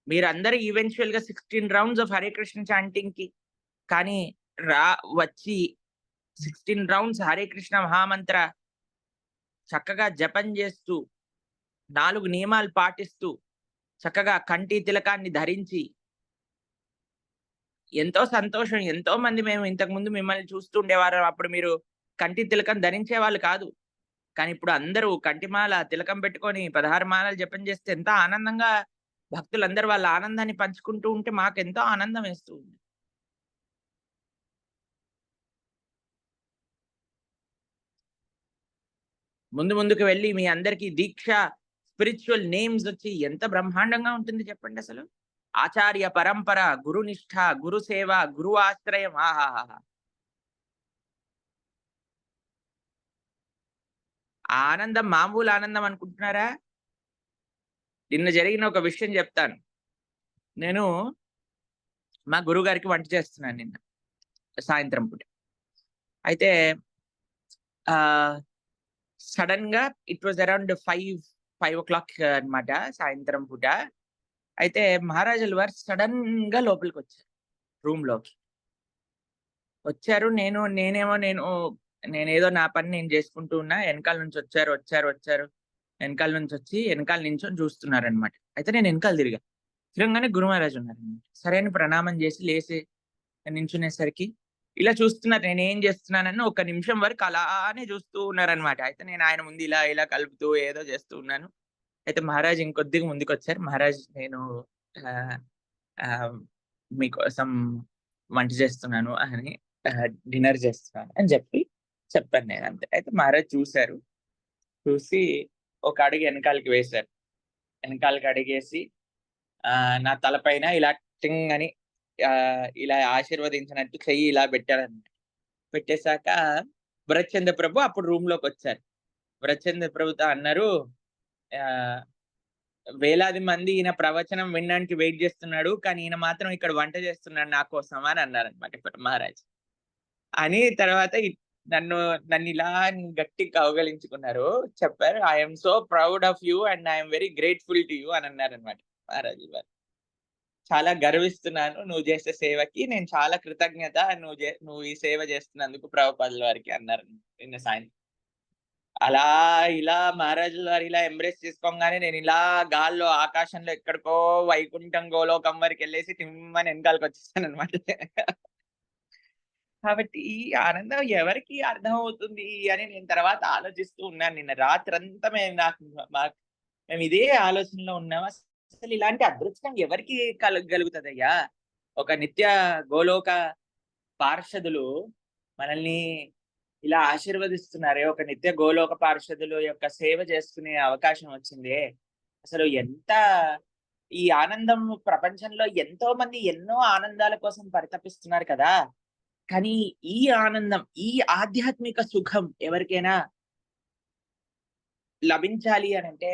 మీరందరూ ఈవెన్చువల్ గా 16 rounds of Hare Krishna chanting కి కానీ వచ్చి 16 రౌండ్స్ హరే కృష్ణ మహామంత్ర చక్కగా జపం చేస్తూ 4 నియమాలు పాటిస్తూ చక్కగా కంటి తిలకాన్ని ధరించి ఎంతో సంతోషం. ఎంతో మంది మేము ఇంతకు ముందు మిమ్మల్ని చూస్తూ ఉండేవారు. అప్పుడు మీరు కంటి తిలకం ధరించే వాళ్ళు కాదు. కానీ ఇప్పుడు అందరూ కంటిమాల తిలకం పెట్టుకొని 16 మాలలు జపం చేస్తే ఎంత ఆనందంగా భక్తులందరూ వాళ్ళ ఆనందాన్ని పంచుకుంటూ ఉంటే మాకు ఎంతో ఆనందం వేస్తూ ఉంది. ముందుకు వెళ్ళి మీ అందరికీ దీక్ష, స్పిరిచువల్ నేమ్స్ వచ్చి ఎంత బ్రహ్మాండంగా ఉంటుంది చెప్పండి అసలు. ఆచార్య పరంపర, గురునిష్ఠ, గురు సేవ, గురు ఆశ్రయం. ఆహాహా, ఆనందం మామూలు ఆనందం అనుకుంటున్నారా? నిన్న జరిగిన ఒక విషయం చెప్తాను. నేను మా గురువు గారికి వంట చేస్తున్నాను నిన్న సాయంత్రం పూట. అయితే సడన్ గా ఇట్ వాజ్ అరౌండ్ 5 o'clock అనమాట సాయంత్రం పూట. అయితే మహారాజుల వారు సడన్ గా లోపలికి వచ్చారు, రూమ్ లోకి వచ్చారు. నేనేదో నా పని నేను చేసుకుంటూ ఉన్నా. వెనకాల నుంచి వచ్చారు వెనకాల నుంచి వచ్చి వెనకాల నించొని చూస్తున్నారనమాట. అయితే నేను వెనకాల తిరగగానే గురు మహారాజు ఉన్నారనమాట. సరైన ప్రణామం చేసి లేచి నించునేసరికి ఇలా చూస్తున్నారు నేను ఏం చేస్తున్నానని. 1 నిమిషం వరకు అలానే చూస్తూ ఉన్నారనమాట. అయితే నేను ఆయన ముందు ఇలా కలుపుతూ ఏదో చేస్తూ ఉన్నాను. అయితే మహారాజ్ ఇంకొద్దిగా ముందుకు వచ్చారు. మహారాజ్, నేను మీకోసం వంట చేస్తున్నాను అని, డిన్నర్ చేస్తున్నాను అని చెప్పాను నేను అంతే. అయితే మహారాజ్ చూసి ఒక అడుగు వెనకాలకి వేశారు. వెనకాలకి అడిగేసి నా తలపైన ఇలా టింగ్ అని ఇలా ఆశీర్వదించినట్టు చెయ్యి ఇలా పెట్టారన్నమాట. పెట్టేశాక భరత్చంద్ర ప్రభు అప్పుడు రూమ్ లోకి వచ్చారు. భరత్చంద్ర ప్రభుతో అన్నారు, వేలాది మంది ఈయన ప్రవచనం వినడానికి వెయిట్ చేస్తున్నాడు, కానీ ఈయన మాత్రం ఇక్కడ వంట చేస్తున్నాడు నా కోసం అని అన్నారనమాట ఇప్పుడు మహారాజ్. అని తర్వాత నన్ను ఇలా గట్టి కౌగలించుకున్నారు. చెప్పారు, I'm so proud of you and I'm very grateful to you అని అన్నారనమాట మహారాజు గారు. చాలా గర్విస్తున్నాను నువ్వు చేసే సేవకి, నేను చాలా కృతజ్ఞత నువ్వు ఈ సేవ చేస్తున్నందుకు ప్రభుపాదుల వారికి అన్నారు నిన్న సాయంత్రం. అలా ఇలా మహారాజుల వారు ఇలా ఎంబ్రేస్ చేసుకోగానే నేను ఇలా గాల్లో ఆకాశంలో ఎక్కడికో వైకుంఠం గోలోకం వరకు వెళ్ళేసి తిమ్మని వెనకాలకు వచ్చేసాను అనమాట. కాబట్టి ఈ ఆనందం ఎవరికి అర్థం అవుతుంది అని నేను తర్వాత ఆలోచిస్తూ ఉన్నాను. నిన్న రాత్రంతా మేము ఇదే ఆలోచనలో ఉన్నాము. అసలు ఇలాంటి అదృష్టం ఎవరికి కలగలుగుతుందయ్యా? ఒక నిత్య గోలోక పార్షదులు మనల్ని ఇలా ఆశీర్వదిస్తున్నారే, ఒక నిత్య గోలోక పార్షదులు యొక్క సేవ చేసుకునే అవకాశం వచ్చింది. అసలు ఎంత ఈ ఆనందం, ప్రపంచంలో ఎంతో మంది ఎన్నో ఆనందాల కోసం పరితపిస్తున్నారు కదా. కానీ ఈ ఆనందం, ఈ ఆధ్యాత్మిక సుఖం ఎవరికైనా లభించాలి అని అంటే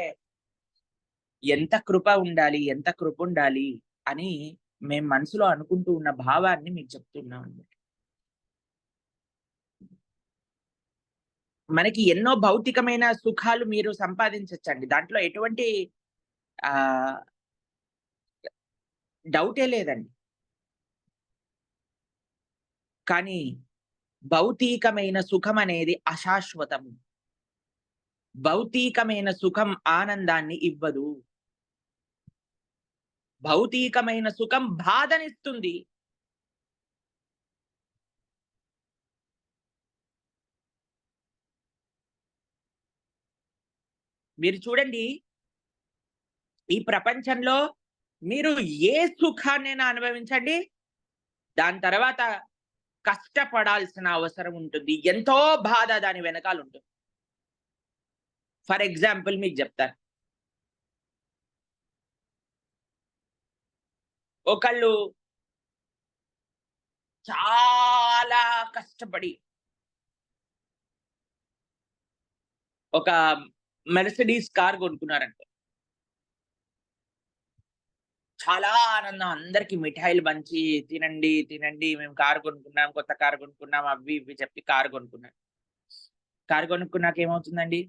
ఎంత కృప ఉండాలి, ఎంత కృప ఉండాలి అని మేము మనసులో అనుకుంటూ ఉన్న భావాన్ని మీకు చెప్తున్నాం అన్నమాట. మనకి ఎన్నో భౌతికమైన సుఖాలు మీరు సంపాదించొచ్చండి. దాంట్లో ఎటువంటి ఆహ్, డౌటే లేదండి. కానీ భౌతికమైన సుఖం అనేది అశాశ్వతం. భౌతికమైన సుఖం ఆనందాన్ని ఇవ్వదు. భౌతికమైన సుఖం బాధనిస్తుంది. మీరు చూడండి, ఈ ప్రపంచంలో మీరు ఏ సుఖాన్నైనా అనుభవించండి. దాని తర్వాత కష్టపడాల్సిన అవసరం ఉంటుంది. ఎంతో బాధ దాని వెనకాల ఉంటుంది. ఫర్ ఎగ్జాంపుల్ మీకు చెప్తాను. ఒకళ్ళు చాలా కష్టపడి ఒక మెర్సిడీస్ కార్ కొనుక్కున్నారంట. చాలా ఆనందం. అందరికి మిఠాయిలు పంచి తినండి, తినండి మేము కారు కొనుక్కున్నాం, కొత్త కారు కొనుక్కున్నాం అవి ఇవి చెప్పి కారు కొనుక్కున్నారు. కారు కొనుక్కున్నాక ఏమవుతుందండి?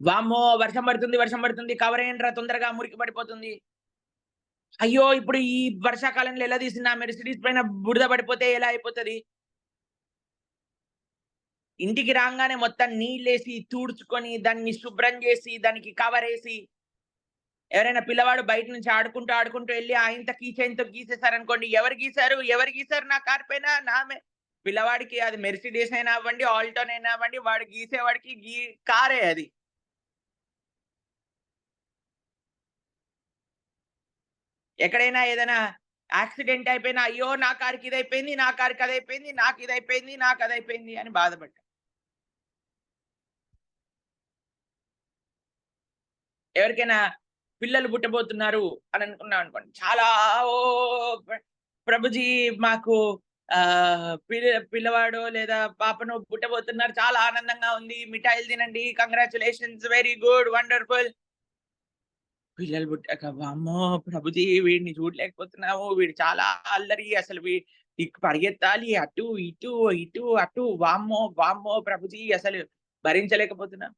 వామ్మో! వర్షం పడుతుంది, వర్షం పడుతుంది. కవర్ ఎయ్యండ్రా తొందరగా మురికి పడిపోతుంది. అయ్యో! ఇప్పుడు ఈ వర్షాకాలంలో ఎలా తీసిన మెర్సిడీస్ పైన బురద పడిపోతే ఎలా అయిపోతది? ఇంటికి రాంగానే మొత్తం నీళ్ళేసి, తుడుచుకొని, దాన్ని శుభ్రం చేసి, దానికి కవరేసి, ఎవరైనా పిల్లవాడు బయట నుంచి ఆడుకుంటూ, ఆడుకుంటూ ఎళ్లి ఇంత కీ చైన్‌తో గీసేసారనుకోండి. ఎవరు గీశారు? ఎవరు గీశారు నా కారు పైన? పిల్లవాడికి అది మెర్సిడీస్ అయినా అవ్వండి, ఆల్టోనైనా అవ్వండి, వాడు గీసేవాడికి కారే అది. ఎక్కడైనా ఏదైనా యాక్సిడెంట్ అయిపోయినా, అయ్యో! నా కారుకి ఇదైపోయింది, నా కారుకి అదైపోయింది, నాకిదైపోయింది, నాకదైపోయింది అని బాధపడ్డాం. ఎవరికైనా పిల్లలు పుట్టబోతున్నారు అని అనుకున్నాం అనుకోండి. చాలా ఓహ్! ప్రభుజీ మాకు పిల్లవాడో లేదా పాపనో పుట్టబోతున్నారు. చాలా ఆనందంగా ఉంది. మిఠాయిలు తినండి. కంగ్రాచ్యులేషన్స్. Very good. వండర్‌ఫుల్. పిల్లలు పుట్టాక వామ్మో! ప్రభుజీ వీడిని చూడలేకపోతున్నాము. వీడు చాలా అల్లరి. అసలు పరిగెత్తాలి. అటు, ఇటు, ఇటు, అటు. వామ్మో! వామ్మో! ప్రభుజీ అసలు భరించలేకపోతున్నాం.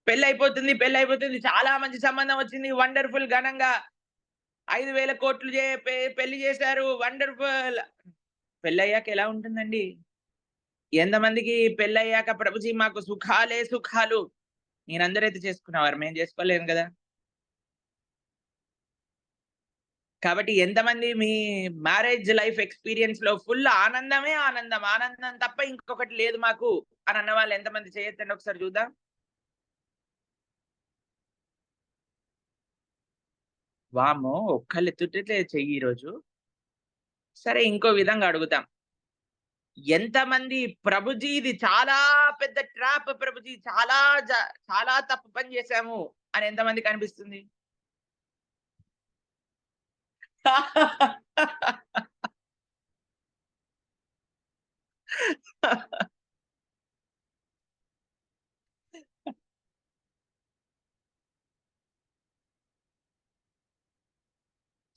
పెళ్లయిపోతుంది. పెళ్లయిపోతుంది. చాలా మంచి సంబంధం వచ్చింది. వండర్‌ఫుల్ ఘనంగా 5,000,00,00,000 పెళ్లి చేశారు. వండర్‌ఫుల్. పెళ్లయ్యాక ఎలా ఉంటుందండి? ఎంతమందికి పెళ్లయ్యాక ప్రభుజీ మాకు సుఖాలే సుఖాలు. మీరందరైతే చేసుకున్నవారు. మేము చేసుకోలేము గదా! కాబట్టి ఎంతమంది మీ మ్యారేజ్ లైఫ్ ఎక్స్‌పీరియన్స్‌లో ఫుల్ ఆనందమే ఆనందం. ఆనందం తప్ప ఇంకొకటి లేదు మాకు అని అన్నవాళ్ళు ఎంతమంది చేయొద్దండి ఒకసారి చూద్దాం. వామ్మో! ఒక్కళ్ళెత్తుతే చెయ్యి ఈరోజు. సరే ఇంకో విధంగా అడుగుతాం. ఎంతమంది ప్రభుజీ ఇది చాలా పెద్ద ట్రాప్ ప్రభుజీ. చాలా తప్పు పని చేశాము అని ఎంతమందికి అనిపిస్తుంది?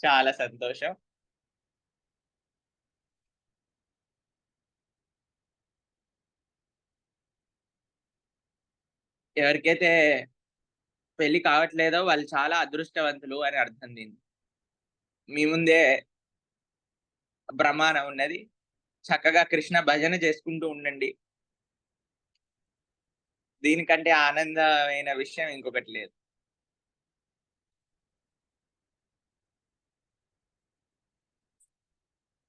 చాలా సంతోషం. ఎవరికైతే పెళ్లి కావట్లేదో వాళ్ళు చాలా అదృష్టవంతులు అని అర్థం దీనికి. మీ ముందే ప్రమాణం ఉన్నది. చక్కగా కృష్ణ భజన చేసుకుంటూ ఉండండి. దీనికంటే ఆనందమైన విషయం ఇంకొకటి లేదు.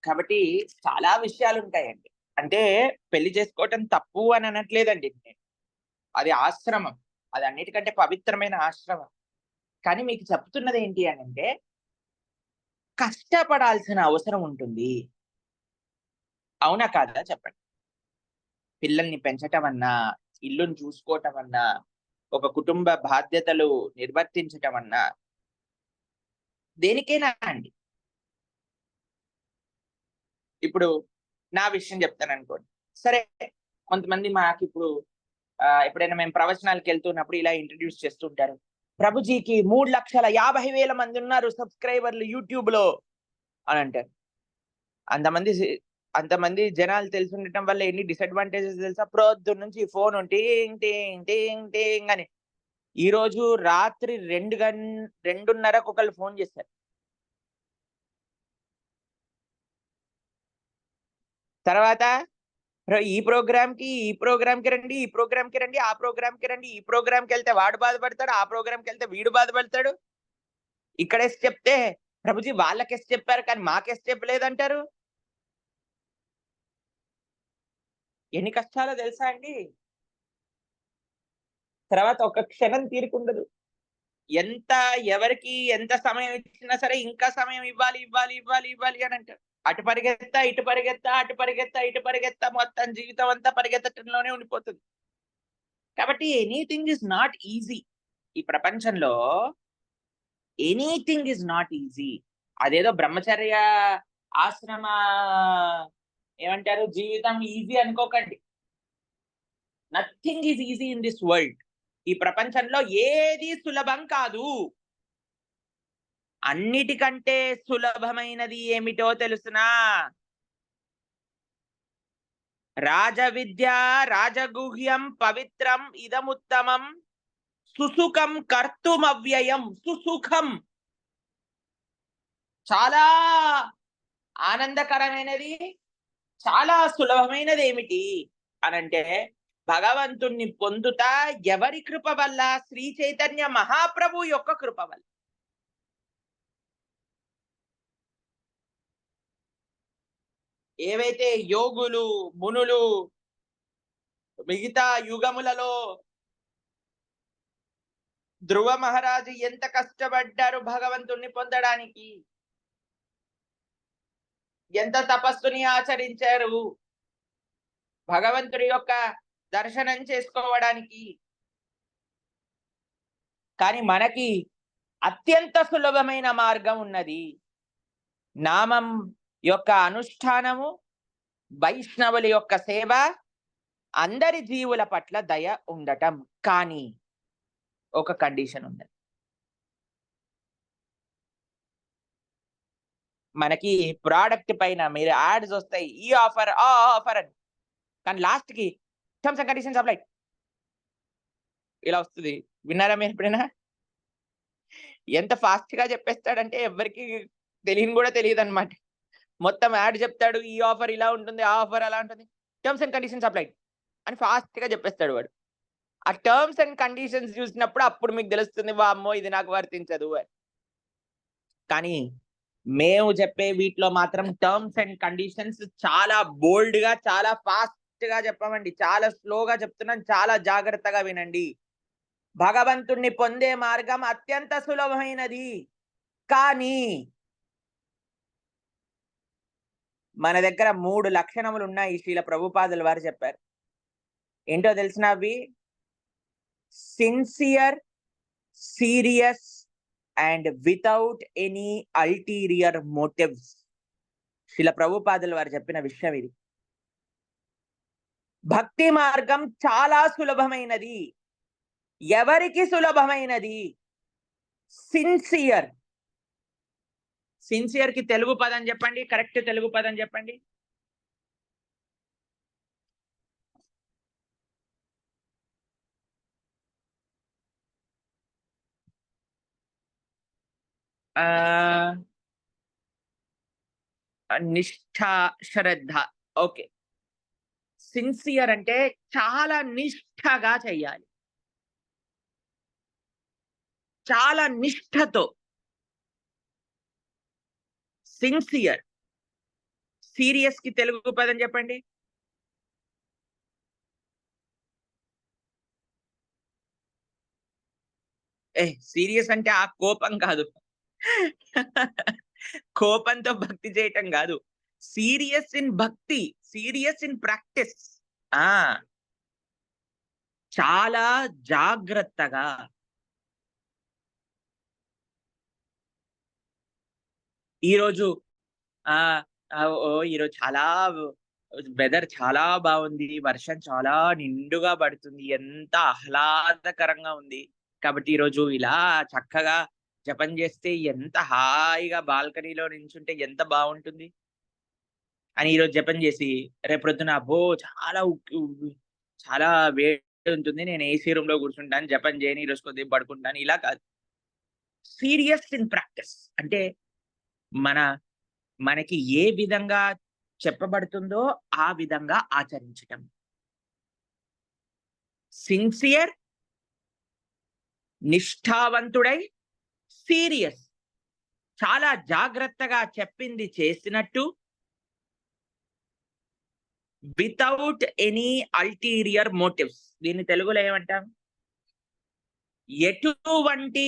కాబట్టి చాలా విషయాలుంటాయండి. అంటే పెళ్లి చేసుకోవటం తప్పు అని అనట్లేదండి నేను. అది ఆశ్రమం. అది అన్నిటికంటే పవిత్రమైన ఆశ్రమం. కానీ మీకు చెప్తున్నదేంటి అనంటే, కష్టపడాల్సిన అవసరం ఉంటుంది. అవునా కాదా చెప్పండి? పిల్లల్ని పెంచటం అన్నా, ఇల్లుని చూసుకోవటం అన్నా, ఒక కుటుంబ బాధ్యతలు నిర్వర్తించటం అన్నా, దేనికైనా అండి. ఇప్పుడు నా విషయం చెప్తాను అనుకోండి. సరే, కొంతమంది మాకు ఇప్పుడు ఎప్పుడైనా మేము ప్రవచనాలకు వెళ్తున్నప్పుడు ఇలా ఇంట్రడ్యూస్ చేస్తుంటారు. ప్రభుజీకి 3,50,000 మంది ఉన్నారు సబ్స్క్రైబర్లు యూట్యూబ్ లో అని అంటారు. అంతమంది అంతమంది జనాలు తెలిసి ఉండటం వల్ల ఎన్ని డిసడ్వాంటేజెస్ తెలుసా? ప్రొద్దున నుంచి ఫోన్ టింగ్ టింగ్ టింగ్ టింగ్ అని. ఈ రోజు రాత్రి 2:30కు ఒకళ్ళు ఫోన్ చేశారు. తర్వాత ఈ ప్రోగ్రామ్‌కి రండి, ఈ ప్రోగ్రామ్‌కి రండి, ఆ ప్రోగ్రామ్‌కి రండి. ఈ ప్రోగ్రామ్‌కెళ్తే వాడు బాధపడతాడు, ఆ ప్రోగ్రామ్‌కెళ్తే వీడు బాధపడతాడు. ఇక్కడ ఎస్ చెప్తే ప్రభుజీ వాళ్ళకి ఎస్ చెప్పారు కానీ మాకు ఎస్ చెప్పలేదంటారు. ఎన్ని కష్టాలో తెలుసా అండి? తర్వాత ఒక క్షణం తీరికుండదు. ఎవరికి ఎంత సమయం ఇచ్చినా సరే ఇంకా సమయం ఇవ్వాలి, ఇవ్వాలి, ఇవ్వాలి, ఇవ్వాలి అని అంటారు. అటు పరిగెత్తా, ఇటు పరిగెత్తా, అటు పరిగెత్తా, ఇటు పరిగెత్తా, మొత్తం జీవితం అంతా పరిగెత్తటంలోనే ఉండిపోతుంది. కాబట్టి ఎనీథింగ్ ఈస్ నాట్ ఈజీ. ఈ ప్రపంచంలో ఎనీథింగ్ ఈస్ నాట్ ఈజీ. అదేదో బ్రహ్మచర్య ఆశ్రమ ఏమంటారు జీవితం ఈజీ అనుకోకండి. Nothing is easy in this world. ఈ ప్రపంచంలో ఏది సులభం కాదు. అన్నిటికంటే సులభమైనది ఏమిటో తెలుసునా? రాజవిద్య రాజగుహ్యం పవిత్రం ఇదముత్తమం సుసుఖం కర్తుమవ్యయం. సుసుఖం చాలా ఆనందకరమైనది, చాలా సులభమైనది ఏమిటి అనంటే భగవంతుణ్ణి పొందుట ఎవరి కృప వల్ల? శ్రీ చైతన్య మహాప్రభు యొక్క కృప వల్ల. ఏవైతే యోగులు మునులు మిగతా యుగములలో ధ్రువ మహారాజు ఎంత కష్టపడ్డారు భగవంతుణ్ణి పొందడానికి, ఎంత తపస్సుని ఆచరించారు భగవంతుడి యొక్క దర్శనం చేసుకోవడానికి. కానీ మనకి అత్యంత సులభమైన మార్గం ఉన్నది. నామం యొక్క అనుష్ఠానము, వైష్ణవుల యొక్క సేవ, అందరి జీవుల పట్ల దయ ఉండటం. కానీ ఒక కండిషన్ ఉన్నది. మనకి ప్రోడక్ట్ పైన మీరు యాడ్స్ వస్తాయి, ఈ ఆఫర్ ఆ ఆఫర్ అని. కానీ లాస్ట్ కి టర్మ్స్ అండ్ కండిషన్స్ అప్లై ఇలా వస్తుంది. విన్నారా మీరు ఎప్పుడైనా? ఎంత ఫాస్ట్ గా చెప్పేస్తాడంటే ఎవరికి తెలియని కూడా తెలియదు అనమాట. మొత్తం యాడ్ చెప్తాడు, ఈ ఆఫర్ ఇలా ఉంటుంది, ఆ ఆఫర్ అలా ఉంటుంది, టర్మ్స్ అండ్ కండిషన్స్ అప్లై అని ఫాస్ట్ గా చెప్పేస్తాడు వాడు. ఆ టర్మ్స్ అండ్ కండిషన్స్ చూసినప్పుడు అప్పుడు మీకు తెలుస్తుంది, వామ్మో ఇది నాకు వర్తించదు అని. కానీ మేము చెప్పే వీటిలో మాత్రం టర్మ్స్ అండ్ కండిషన్స్ చాలా బోల్డ్ గా, చాలా ఫాస్ట్ గా చెప్పమండి. చాలా స్లోగా చెప్తున్నాను, చాలా జాగ్రత్తగా వినండి. భగవంతుణ్ణి పొందే మార్గం అత్యంత సులభమైనది. కానీ మన దగ్గర 3 లక్షణములు ఉన్నాయి, శ్రీల ప్రభుపాదుల వారు చెప్పారు. ఏంటో తెలిసిన అవి? Sincere, serious and without any ulterior motives. Srila ప్రభుపాదుల వారు చెప్పిన విషయం ఇది. భక్తి మార్గం చాలా సులభమైనది. ఎవరికి సులభమైనది? సిన్సియర్. సిన్సియర్ కి తెలుగు పదం చెప్పండి, కరెక్ట్ తెలుగు పదం చెప్పండి. నిష్ఠ, శ్రద్ధ. ఓకే. సిన్సియర్ అంటే చాలా నిష్ఠగా చెయ్యాలి, చాలా నిష్ఠతో. సిన్సియర్. సీరియస్ కి తెలుగు పదం చెప్పండి. సీరియస్ అంటే ఆ కోపం కాదు. కోపంతో భక్తి చేయటం కాదు. సీరియస్ ఇన్ భక్తి, సీరియస్ ఇన్ ప్రాక్టీస్. ఆ చాలా జాగ్రత్తగా. ఈరోజు ఈరోజు చాలా వెదర్ చాలా బాగుంది, వర్షం చాలా నిండుగా పడుతుంది, ఎంత ఆహ్లాదకరంగా ఉంది. కాబట్టి ఈరోజు ఇలా చక్కగా జపం చేస్తే ఎంత హాయిగా బాల్కనీలో నించుంటే ఎంత బాగుంటుంది అని ఈరోజు జపం చేసి రేపొద్దున అబ్బో చాలా చాలా వేడి ఉంటుంది, నేను ఏసీ రూమ్ లో కూర్చుంటాను, జపం చేయని ఈరోజు కొద్దిగా పడుకుంటాను, ఇలా కాదు. సీరియస్ ఇన్ ప్రాక్టీస్ అంటే మన మనకి ఏ విధంగా చెప్పబడుతుందో ఆ విధంగా ఆచరించటం. సిన్సియర్, నిష్ఠావంతుడై, సీరియస్, చాలా జాగ్రత్తగా చెప్పింది చేసినట్టు, వితౌట్ ఎనీ అల్టీరియర్ మోటివ్స్. దీన్ని తెలుగులో ఏమంటాం? ఎటువంటి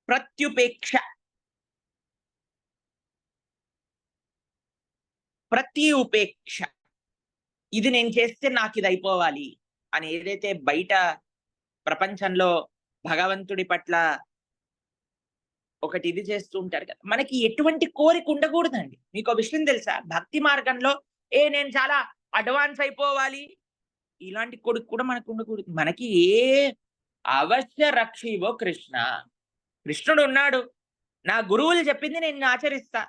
ప్రత్యుపేక్ష, ప్రతి ఉపేక్ష, ఇది నేను చేస్తే నాకు ఇది అయిపోవాలి అని ఏదైతే బయట ప్రపంచంలో భగవంతుడి పట్ల ఒకటి ఇది చేస్తూ ఉంటారు కదా, మనకి ఎటువంటి కోరిక ఉండకూడదండి. మీకు ఒక విషయం తెలుసా? భక్తి మార్గంలో నేను చాలా అడ్వాన్స్ అయిపోవాలి ఇలాంటి కొడుకు కూడా మనకు ఉండకూడదు. మనకి ఏ అవశ్య రక్షివో కృష్ణ, కృష్ణుడు ఉన్నాడు, నా గురువులు చెప్పింది నేను ఆచరిస్తా.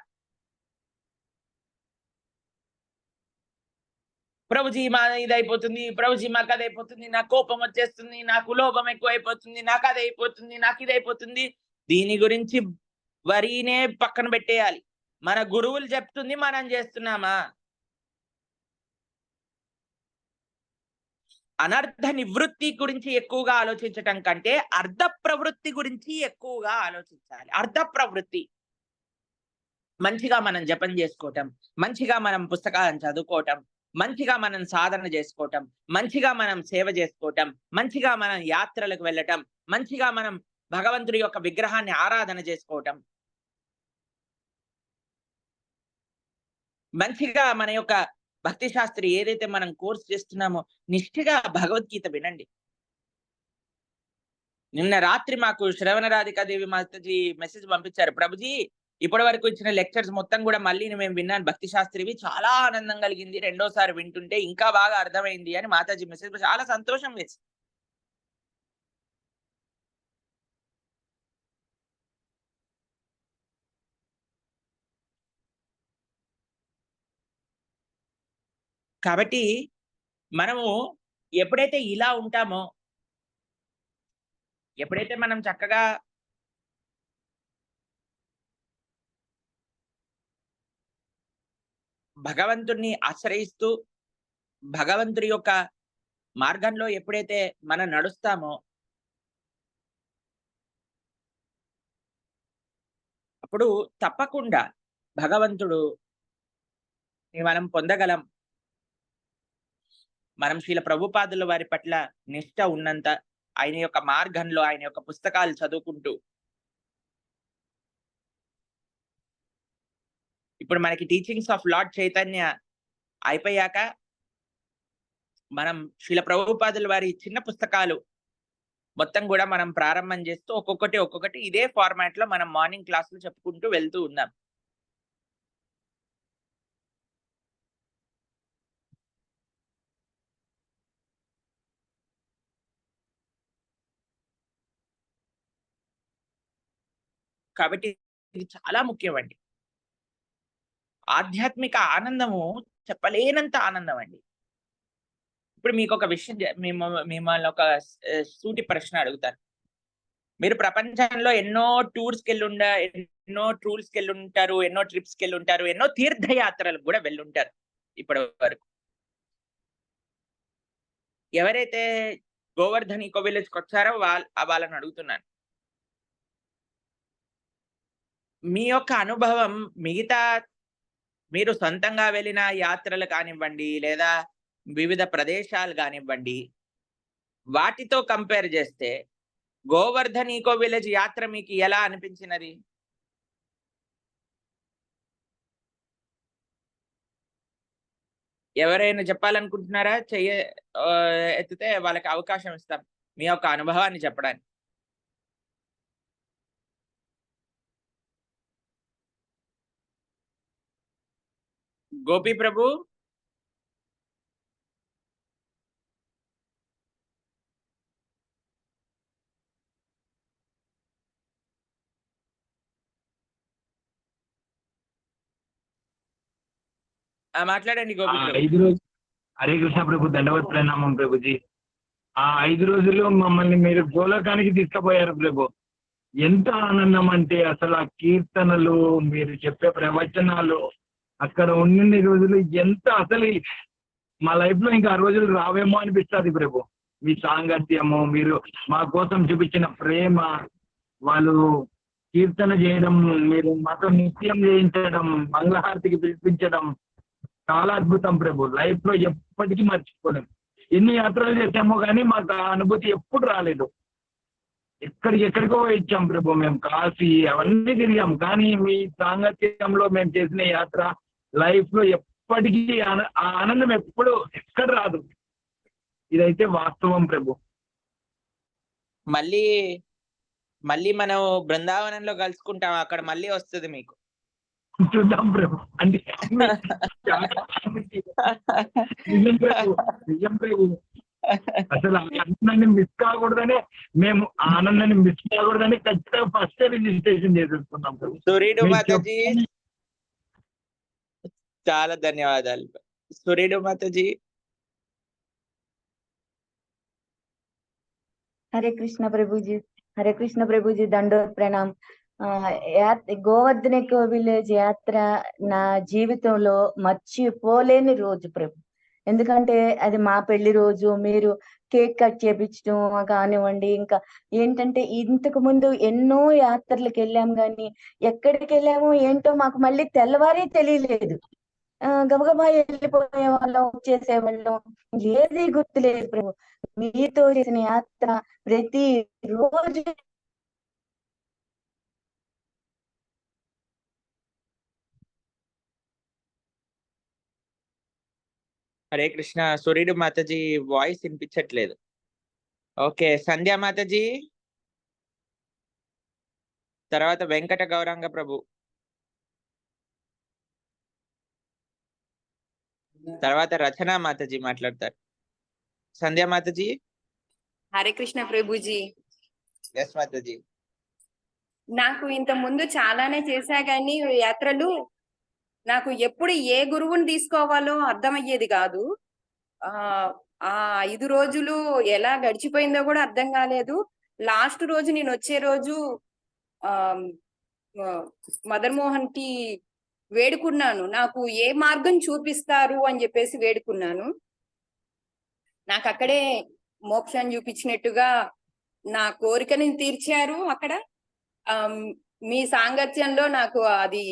ప్రభుజీ మా ఇదైపోతుంది, ప్రభుజీ మాకు అదైపోతుంది, నాకు కోపం వచ్చేస్తుంది, నాకు లోభం ఎక్కువైపోతుంది, నాకు అదైపోతుంది, నాకు ఇదైపోతుంది. దీని గురించి వరినే పక్కన పెట్టేయాలి. మన గురువులు చెప్తుంది మనం చేస్తున్నామా? అనర్థ నివృత్తి గురించి ఎక్కువగా ఆలోచించటం కంటే అర్ధ ప్రవృత్తి గురించి ఎక్కువగా ఆలోచించాలి. అర్ధ ప్రవృత్తి మంచిగా మనం జపం చేసుకోవటం, మంచిగా మనం పుస్తకాలను చదువుకోవటం, మంచిగా మనం సాధన చేసుకోవటం, మంచిగా మనం సేవ చేసుకోవటం, మంచిగా మనం యాత్రలకు వెళ్ళటం, మంచిగా మనం భగవంతుడి యొక్క విగ్రహాన్ని ఆరాధన చేసుకోవటం, మంచిగా మన యొక్క భక్తి శాస్త్రి ఏదైతే మనం కోర్స్ చేస్తున్నామో నిష్ఠగా భగవద్గీత వినండి. నిన్న రాత్రి మాకు శ్రవణ రాధికాదేవి మాతాజీ మెసేజ్ పంపించారు, ప్రభుజీ ఇప్పటి వరకు ఇచ్చిన లెక్చర్స్ మొత్తం కూడా మళ్ళీ మేము విన్నాను, భక్తి శాస్త్రివి చాలా ఆనందం కలిగింది, రెండోసారి వింటుంటే ఇంకా బాగా అర్థమైంది అని మాతాజీ మెసేజ్. చాలా సంతోషం వేసి. కాబట్టి మనము ఎప్పుడైతే ఇలా ఉంటామో, ఎప్పుడైతే మనం చక్కగా భగవంతుణ్ణి ఆశ్రయిస్తూ భగవంతుడి యొక్క మార్గంలో ఎప్పుడైతే మనం నడుస్తామో అప్పుడు తప్పకుండా భగవంతుడు మనం పొందగలం. మనం శ్రీల ప్రభుపాదుల వారి పట్ల నిష్ఠ ఉన్నంత, ఆయన యొక్క మార్గంలో ఆయన యొక్క పుస్తకాలు చదువుకుంటూ, ఇప్పుడు మనకి టీచింగ్స్ ఆఫ్ లార్డ్ చైతన్య అయిపోయాక మనం శ్రీల ప్రభుపాదుల వారి చిన్న పుస్తకాలు మొత్తం కూడా మనం ప్రారంభం చేస్తూ ఒక్కొక్కటి ఇదే ఫార్మాట్ లో మనం మార్నింగ్ క్లాసులు చెప్పుకుంటూ వెళ్తూ ఉన్నాం. కాబట్టి ఇది చాలా ముఖ్యమండి. ఆధ్యాత్మిక ఆనందము చెప్పలేనంత ఆనందం అండి. ఇప్పుడు మీకు ఒక విషయం మిమ్మల్ని ఒక సూటి ప్రశ్న అడుగుతాను. మీరు ప్రపంచంలో ఎన్నో ఎన్నో టూర్స్కి వెళ్ళుంటారు, ఎన్నో ట్రిప్స్కి వెళ్ళుంటారు, ఎన్నో తీర్థయాత్రలకు కూడా వెళ్ళుంటారు ఇప్పటి వరకు. ఎవరైతే గోవర్ధన్ ఈకో విలేజ్ కి వచ్చారో వాళ్ళని అడుగుతున్నాను, మీ యొక్క అనుభవం మిగతా మీరు సొంతంగా వెళ్ళిన యాత్రలు కానివ్వండి, లేదా వివిధ ప్రదేశాలు కానివ్వండి, వాటితో కంపేర్ చేస్తే గోవర్ధన్ ఈకో విలేజ్ యాత్ర మీకు ఎలా అనిపించినది? ఎవరైనా చెప్పాలనుకుంటున్నారా? ఎత్తితే వాళ్ళకి అవకాశం ఇస్తాం మీ యొక్క అనుభవాన్ని చెప్పడానికి. గోపి ప్రభు. మాట్లాడండి గోపి ప్రభు. 5 రోజులు హరే కృష్ణ ప్రభు, దండవత్ ప్రణామం ప్రభుజీ. ఆ 5 రోజులు మమ్మల్ని మీరు గోలోకానికి తీసుకుపోయారు ప్రభు. ఎంత ఆనందం అంటే అసలు ఆ కీర్తనలు, మీరు చెప్పే ప్రవచనాలు, అక్కడ ఉన్నన్ని రోజులు ఎంత అసలు మా లైఫ్ లో ఇంకా ఆ రోజులు రావేమో అనిపిస్తుంది ప్రభు. మీ సాంగత్యము, మీరు మా కోసం చూపించిన ప్రేమ, వాళ్ళు కీర్తన చేయడం, మీరు మాతో నిత్యం చేయించడం, మంగళహారతికి పిలిపించడం చాలా అద్భుతం ప్రభు. లైఫ్ లో ఎప్పటికీ మర్చిపోలేము. ఎన్ని యాత్రలు చేసామో కానీ మాకు ఆ అనుభూతి ఎప్పుడు రాలేదు. ఎక్కడికో ఇచ్చాం ప్రభు, మేము కాశీ అవన్నీ తిరిగాం, కానీ మీ సాంగత్యంలో మేము చేసిన యాత్ర లైఫ్ లో ఎప్పటికీ ఆ ఆనందం ఎప్పుడు ఎక్కడ రాదు. ఇదైతే వాస్తవం ప్రభు. మళ్ళీ మనం బృందావనంలో కలుసుకుంటాం, అక్కడ మళ్ళీ వస్తుంది మీకు. చూద్దాం ప్రభు. అంటే నిజం ప్రభు, నిజం ప్రభు. అసలు ఆ ఆనందాన్ని మిస్ కాకూడదని, మేము ఆ ఆనందాన్ని మిస్ కాకూడదని ఖచ్చితంగా ఫస్ట్ రిజిస్ట్రేషన్ చేసేసుకున్నాం ప్రభు. సూర్యుడు మాతాజీ చాలా ధన్యవాదాలు. సూర్యుడు మాతాజీ. హరే కృష్ణ ప్రభుజీ, హరే కృష్ణ ప్రభుజీ, దండోత్ ప్రణామ్. గోవర్ధన విలేజ్ యాత్ర నా జీవితంలో మర్చిపోలేని రోజు ప్రభు. ఎందుకంటే అది మా పెళ్లి రోజు. మీరు కేక్ కట్ చేపించడం కానివ్వండి, ఇంకా ఏంటంటే ఇంతకు ముందు ఎన్నో యాత్రలకు వెళ్ళాం, కానీ ఎక్కడికి వెళ్ళామో ఏంటో మాకు మళ్ళీ తెల్లవారే తెలియలేదు. గబగబా వెళ్ళిపోయే వాళ్ళం, వచ్చేసేవాళ్ళం, ఏది గుర్తులేదు ప్రభు. మీతో చేసిన యాత్ర ప్రతి రోజు హరే కృష్ణ. సూర్యుడు మాతాజీ వాయిస్ వినిపించట్లేదు. ఓకే, సంధ్యా మాతాజీ, తర్వాత వెంకట గౌరంగ ప్రభు, తర్వాత రచనా మాతాజీ మాట్లాడతారు. సంధ్యా మాతాజీ. హరే కృష్ణ ప్రభుజీ. ఎస్ మాతాజీ. నాకు ఇంత ముందు చాలానే చేశా కానీ యాత్రలు నాకు ఎప్పుడు ఏ గురువుని తీసుకోవాలో అర్థమయ్యేది కాదు. ఆ 5 రోజులు ఎలా గడిచిపోయిందో కూడా అర్థం కాలేదు. లాస్ట్ రోజు నేను వచ్చే రోజు మదన్ మోహన్ కి వేడుకున్నాను, నాకు ఏ మార్గం చూపిస్తారు అని చెప్పేసి వేడుకున్నాను. నాకు అక్కడే మోక్షాన్ని చూపించినట్టుగా నా కోరికని తీర్చారు. అక్కడ మీ సాంగత్యంలో నాకు అది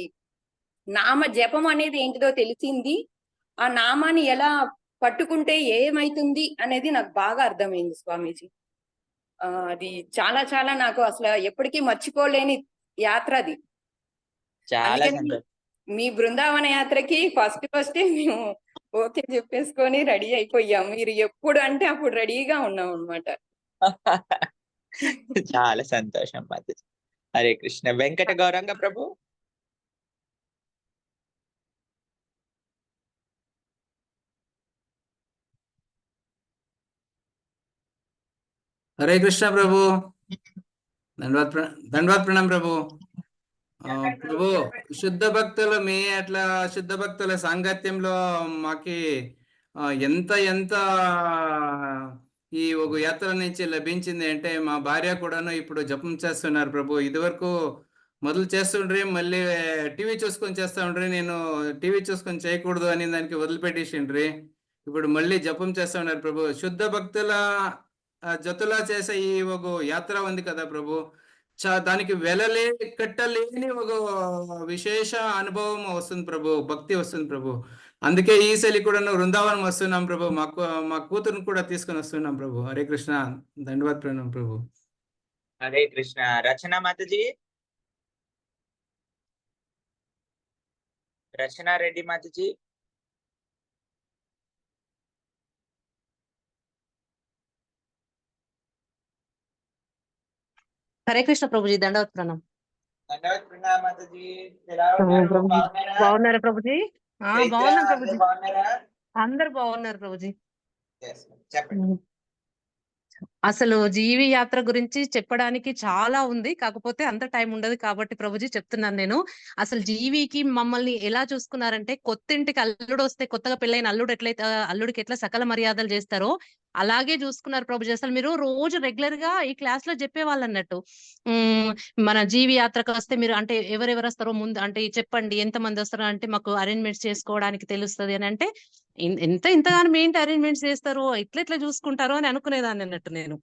నామ జపం అనేది ఏంటిదో తెలిసింది. ఆ నామాన్ని ఎలా పట్టుకుంటే ఏమైతుంది అనేది నాకు బాగా అర్థమైంది స్వామీజీ. అది చాలా చాలా నాకు అసలు ఎప్పటికీ మర్చిపోలేని యాత్ర అది. చాలా సంతోషం. మీ బృందావన యాత్రకి ఫస్ట్ మేము ఓకే చెప్పేసుకొని రెడీ అయిపోయాం. మీరు ఎప్పుడు అంటే అప్పుడు రెడీగా ఉన్నాం అన్నమాట. చాలా సంతోషం మాతాజీ. హరే కృష్ణ. వెంకట గౌరంగ ప్రభు. హరే కృష్ణ ప్రభు. దండవత్ ప్రణాం ప్రభు. ప్రభు, శుద్ధ భక్తులు మీ అట్లా శుద్ధ భక్తుల సాంగత్యంలో మాకి ఎంత ఎంత ఈ ఒక యాత్ర నుంచి లభించింది అంటే, మా భార్య కూడాను ఇప్పుడు జపం చేస్తున్నారు ప్రభు. ఇదివరకు మొదలు చేస్తుండ్రి, మళ్ళీ టీవీ చూసుకొని చేస్తా ఉండ్రి. నేను టీవీ చూసుకొని చేయకూడదు అని దానికి వదిలిపెట్టేసిండ్రి. ఇప్పుడు మళ్ళీ జపం చేస్తా ఉన్నారు ప్రభు. శుద్ధ భక్తుల జతులా చేసే ఈ ఒక యాత్ర ఉంది కదా ప్రభు, దానికి కట్టలేని ఒక విశేష అనుభవం వస్తుంది ప్రభు, భక్తి వస్తుంది ప్రభు. అందుకే ఈసారి కూడా వృందావనం వస్తున్నాం ప్రభు. మా కూతురుని కూడా తీసుకొని వస్తున్నాం ప్రభు. హరే కృష్ణ. దండవత్ ప్రణాం ప్రభు. హరే కృష్ణ. రచనా మాతాజీ. రచనా రెడ్డి మాతాజీ. హరే కృష్ణ ప్రభుజీ, దండవత్ ప్రణాం. దండవత్ ప్రణాం మాతాజీ. ఎలా ఉన్నారు? బాగున్నారా? బాగున్నారా ప్రభుజీ? చైత్ర, బాగున్నాం అందరూ ప్రభుజీ. బాగున్నారా? అందరు బాగున్నారు ప్రభుజీ. Yes, చెప్పండి. అసలు జీవి యాత్ర గురించి చెప్పడానికి చాలా ఉంది. కాకపోతే అంత టైం ఉండదు కాబట్టి ప్రభుజీ చెప్తున్నాను నేను. అసలు జీవికి మమ్మల్ని ఎలా చూసుకున్నారంటే, కొత్తింటికి అల్లుడొస్తే కొత్తగా పెళ్ళైన అల్లుడికి ఎట్లా సకల మర్యాదలు చేస్తారో అలాగే చూసుకున్నారు ప్రభుజీ. అసలు మీరు రోజు రెగ్యులర్‌గా ఈ క్లాస్‌లో చెప్పేవాళ్ళన్నట్టు. హ్మ్. మన జీవి యాత్రకు వస్తే మీరు అంటే ఎవరెవరు వస్తారో ముందు అంటే చెప్పండి. ఎంతమంది వస్తారో అంటే మాకు అరేంజ్‌మెంట్స్ చేసుకోవడానికి తెలుస్తది అని అంటే, ఇంతగానం ఏంటి అరేంజ్‌మెంట్స్ చేస్తారు? ఇట్లా చూసుకుంటారు అని అనుకునేదాన్ని అన్నట్టు నేను.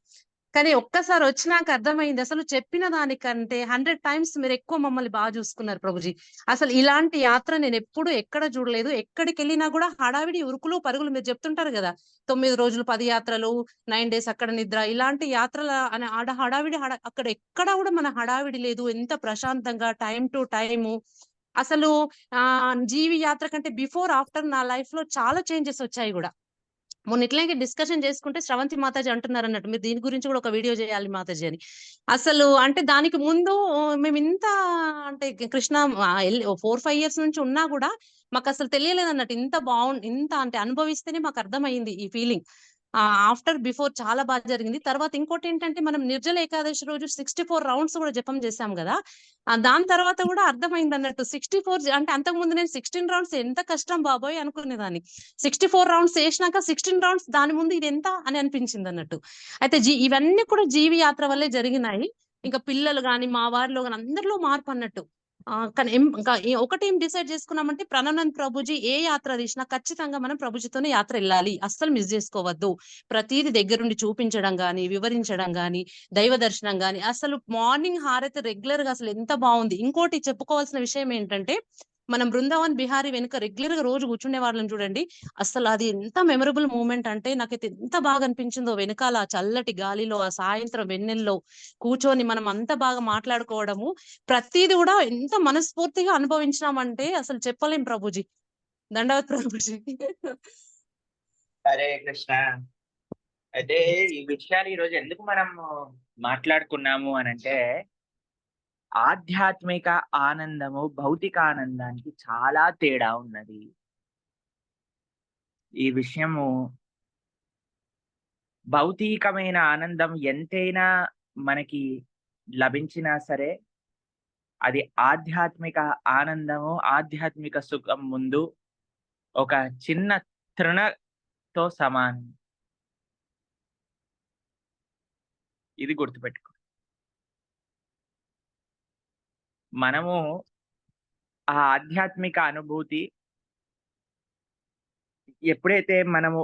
కానీ ఒక్కసారి వచ్చినాక అర్థమైంది. అసలు చెప్పిన దానికంటే 100 టైమ్స్ మీరెక్కువ మమ్మల్ని చూసుకున్నారు ప్రభుజీ. అసలు ఇలాంటి యాత్ర నేనెప్పుడు ఎక్కడ చూడలేదు. ఎక్కడికెళ్ళినా గూడా హడావిడి, ఉరుకులు, పరుగులు మీరు చెప్తుంటారు గదా! 9 రోజులు 10 యాత్రలు, 9 డేస్ అక్కడ నిద్ర. ఇలాంటి యాత్రల అని హడావిడి అక్కడ ఎక్కడ గూడా మన హడావిడి లేదు. ఎంత ప్రశాంతంగా టైమ్ టు టైము. అసలు జీవి యాత్ర కంటే బిఫోర్, ఆఫ్టర్ నా లైఫ్‌లో చాలా చేంజెస్ వచ్చాయి గూడా. మొన్న ఇట్లాగే డిస్కషన్ చేసుకుంటే స్రవంతి మాతాజీ అంటున్నారన్నట్టు. మీరు దీని గురించి కూడా ఒక వీడియో చేయాలి మాతాజీ అని. అసలు అంటే దానికి ముందు మేమింత అంటే కృష్ణ 4, 5 ఇయర్స్ నుంచి ఉన్నా గూడా మాకసలు తెలియలేదన్నట్టు. ఇంత అంటే అనుభవిస్తేనే మాకర్థమయింది ఈ ఫీలింగ్. ఆఫ్టర్, బిఫోర్ చాలా జరిగింది. తర్వాత ఇంకోటేంటంటే మనం నిర్జల ఏకాదశి రోజు 64 రౌండ్స్ గూడా జపం చేశాం గదా! దాని తర్వాత గూడా అర్థమైందన్నట్టు. 64 అంటే అంతకుముందు నేను 16 రౌండ్స్ ఎంత కష్టం బాబోయ్! అనుకునేదాన్ని. 64 రౌండ్స్ చేసినాక 16 రౌండ్స్ దాని ముందు ఇదెంత అని అనిపించిందన్నట్టు. అయితే ఇవన్నీ కూడా జీవి యాత్ర వల్లే జరిగినాయి. ఇంకా పిల్లలు గాని, మా వారిలో గాని అందరిలో మార్పన్నట్టు. కానీ ఇంకా ఒకటేం డిసైడ్ చేసుకున్నామంటే ప్రణానంద్ ప్రభుజీ ఏ యాత్ర తీసినా ఖచ్చితంగా మనం ప్రభుజీతోనే యాత్ర ఎళ్ళాలి. అస్సలు మిస్ చేసుకోవద్దు. ప్రతీది దగ్గరుండి చూపించడం గాని, వివరించడం గాని, దైవ దర్శనం గాని, అసలు మార్నింగ్ హారతి రెగ్యులర్‌గా అసలు ఎంత బావుంది. ఇంకోటి చెప్పుకోవాల్సిన విషయం ఏంటంటే, మనం బృందావన్ బిహారీ వెనుక రెగ్యులర్‌గా రోజు కూర్చునే వాళ్ళని చూడండి. అసలు అది ఎంత మెమరబుల్ మూమెంట్ అంటే నాకైతే ఎంత బాగా అనిపించిందో వెనకాల ఆ చల్లటి గాలిలో, ఆ సాయంత్రం వెన్నెల్లో కూర్చొని మనం అంత బాగా మాట్లాడుకోవడము. ప్రతీది కూడా ఎంత మనస్ఫూర్తిగా అనుభవించినామంటే అసలు చెప్పలేం ప్రభుజీ. దండవత్ ప్రభుజీ. హరే కృష్ణ. అయితే ఈ విషయాలు ఈరోజు ఎందుకు మనం మాట్లాడుకున్నాము అనంటే, ఆధ్యాత్మిక ఆనందము భౌతిక ఆనందానికి చాలా తేడా ఉన్నది. ఈ విషయము భౌతికమైన ఆనందం ఎంతైనా మనకి లభించినా సరే, అది ఆధ్యాత్మిక ఆనందము, ఆధ్యాత్మిక సుఖం ముందు ఒక చిన్న తృణతో సమానం. ఇది గుర్తుపెట్టుకో. మనము ఆ ఆధ్యాత్మిక అనుభూతి ఎప్పుడైతే మనము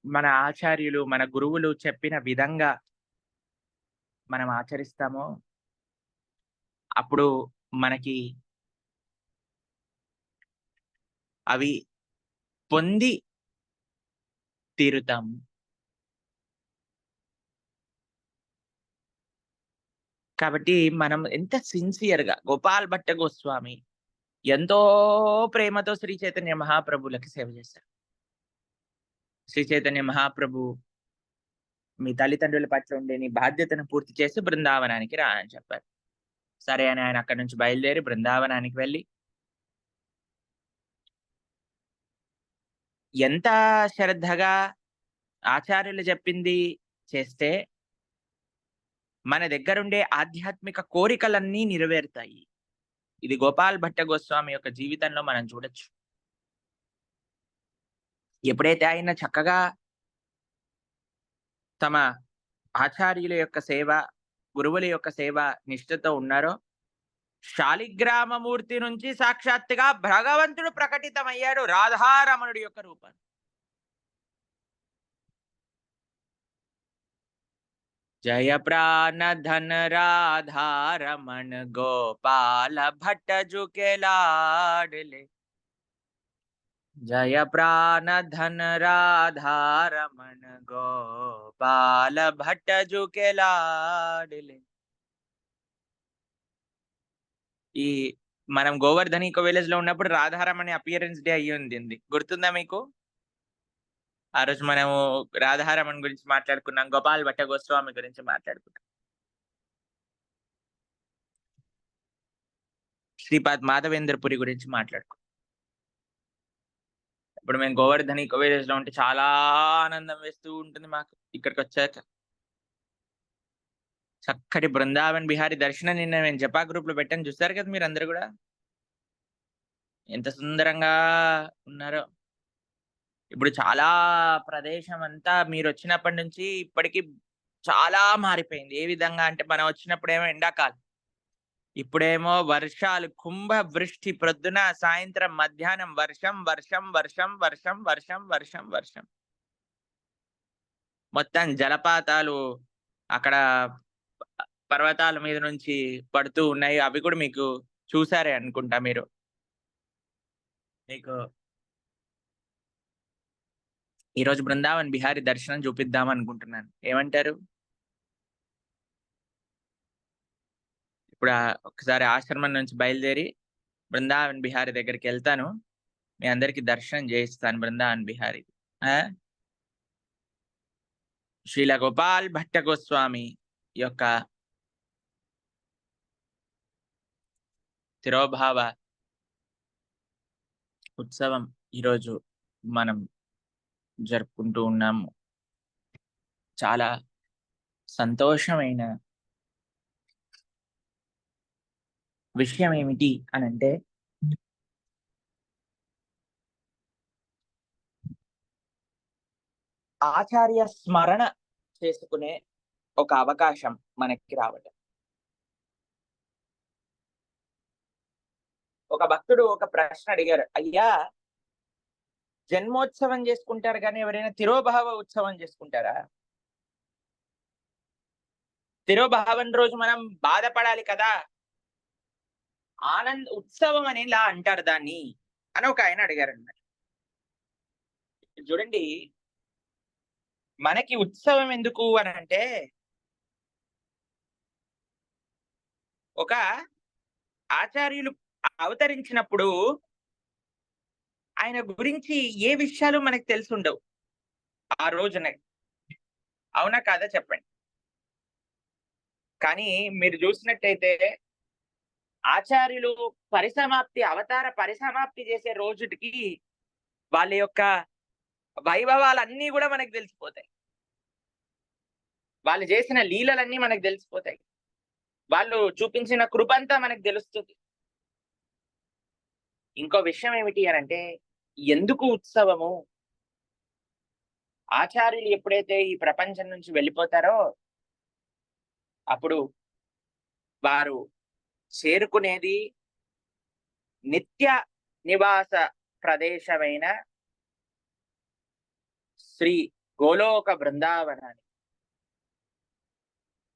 మన ఆచార్యులు, మన గురువులు చెప్పిన విధంగా మనం ఆచరిస్తామో, అప్పుడు మనకి అవి పొంది తీరుతాం. కాబట్టి మనం ఎంత సిన్సియర్‌గా గోపాల్ భట్ట గోస్వామి ఎంతో ప్రేమతో శ్రీ చైతన్య మహాప్రభులకి సేవ చేశారు. శ్రీ చైతన్య మహాప్రభు మీ తల్లిదండ్రుల పట్ల ఉండే నీ బాధ్యతను పూర్తి చేసి బృందావనానికి రా అని చెప్పారు. సరే అని ఆయన అక్కడి నుంచి బయలుదేరి బృందావనానికి వెళ్ళి ఎంత శ్రద్ధగా ఆచార్యులు చెప్పింది చేస్తే మన దగ్గరుండే ఆధ్యాత్మిక కోరికలన్నీ నెరవేరుతాయి. ఇది గోపాల్ భట్ట గోస్వామి యొక్క జీవితంలో మనం చూడొచ్చు. ఎప్పుడైతే ఆయన చక్కగా తమ ఆచార్యుల యొక్క సేవ, గురువుల యొక్క సేవ నిష్ఠతో ఉన్నారో, శాలిగ్రామమూర్తి నుంచి సాక్షాత్తుగా భగవంతుడు ప్రకటితమయ్యాడు రాధారమణుడి యొక్క రూపం. జయ ప్రాణ ధన రాధారమణ గోపాల భట్ట జుకే లాడలే. జయ ప్రాణ ధన రాధారమణ గోపాల భట్ట జుకే లాడలే. ఈ మనం గోవర్ధన్ ఈకో విలేజ్ లో ఉన్నప్పుడు రాధారమణి అపియరెన్స్ డే అయ్యి ఉంది. గుర్తుందా మీకు? ఆ రోజు మనము రాధారమణ్ గురించి మాట్లాడుకున్నాం, గోపాల్ భట్ట గోస్వామి గురించి మాట్లాడుకున్నాం, శ్రీపాద్ మాధవేంద్రపురి గురించి మాట్లాడుకున్నాం. ఇప్పుడు మేము గోవర్ధన్ ఈకో విలేజ్ లో ఉంటే చాలా ఆనందం వేస్తూ ఉంటుంది మాకు. ఇక్కడికి వచ్చాక చక్కటి బృందావన్ బిహారీ దర్శనం నిన్న నేను జపా గ్రూప్ లో పెట్టాను, చూస్తారు కదా మీరు అందరు కూడా, ఎంత సుందరంగా ఉన్నారో. ఇప్పుడు చాలా ప్రదేశం అంతా మీరు వచ్చినప్పటి నుంచి ఇప్పటికి చాలా మారిపోయింది. ఏ విధంగా అంటే మనం వచ్చినప్పుడేమో ఎండాకాలం, ఇప్పుడేమో వర్షాలు, కుంభ వృష్టి, ప్రొద్దున సాయంత్రం మధ్యాహ్నం వర్షం వర్షం వర్షం వర్షం వర్షం వర్షం వర్షం. మొత్తం జలపాతాలు అక్కడ పర్వతాల మీద నుంచి పడుతూ ఉన్నాయి. అవి కూడా మీకు చూసారే అనుకుంటా మీరు. మీకు ఈరోజు బృందావన్ బిహారీ దర్శనం చూపిద్దాం అనుకుంటున్నాను, ఏమంటారు? ఇప్పుడు ఒకసారి ఆశ్రమం నుంచి బయలుదేరి బృందావన్ బిహారీ దగ్గరికి వెళ్తాను, మీ అందరికి దర్శనం చేయిస్తాను బృందావన్ బిహారీ. శ్రీల గోపాల్ భట్ట గోస్వామి యొక్క తిరోభావ ఉత్సవం ఈరోజు మనం జరుపుకుంటూ ఉన్నాము. చాలా సంతోషమైన విషయం ఏమిటి అని అంటే, ఆచార్య స్మరణ చేసుకునే ఒక అవకాశం మనకి రావటం. ఒక భక్తుడు ఒక ప్రశ్న అడిగారు, అయ్యా జన్మోత్సవం చేసుకుంటారు కానీ ఎవరైనా తిరోభావ ఉత్సవం చేసుకుంటారా? తిరోభావం రోజు మనం బాధపడాలి కదా, ఉత్సవం అని ఇలా అంటారు దాన్ని అని ఒక ఆయన అడిగారు అన్నమాట. చూడండి, మనకి ఉత్సవం ఎందుకు అని అంటే, ఒక ఆచార్యులు అవతరించినప్పుడు ఆయన గురించి ఏ విషయాలు మనకు తెలుసుండవు ఆ రోజున, అవునా కాదా చెప్పండి? కానీ మీరు చూసినట్టయితే ఆచార్యులు పరిసమాప్తి, అవతార పరిసమాప్తి చేసే రోజుకి వాళ్ళ యొక్క వైభవాలన్నీ కూడా మనకు తెలిసిపోతాయి, వాళ్ళు చేసిన లీలలన్నీ మనకు తెలిసిపోతాయి, వాళ్ళు చూపించిన కృపంతా మనకు తెలుస్తుంది. ఇంకో విషయం ఏమిటి అని అంటే, ఎందుకు ఉత్సవము? ఆచార్యులు ఎప్పుడైతే ఈ ప్రపంచం నుంచి వెళ్ళిపోతారో అప్పుడు వారు చేరుకునేది నిత్య నివాస ప్రదేశమైన శ్రీ గోలోక బృందావనాన్ని.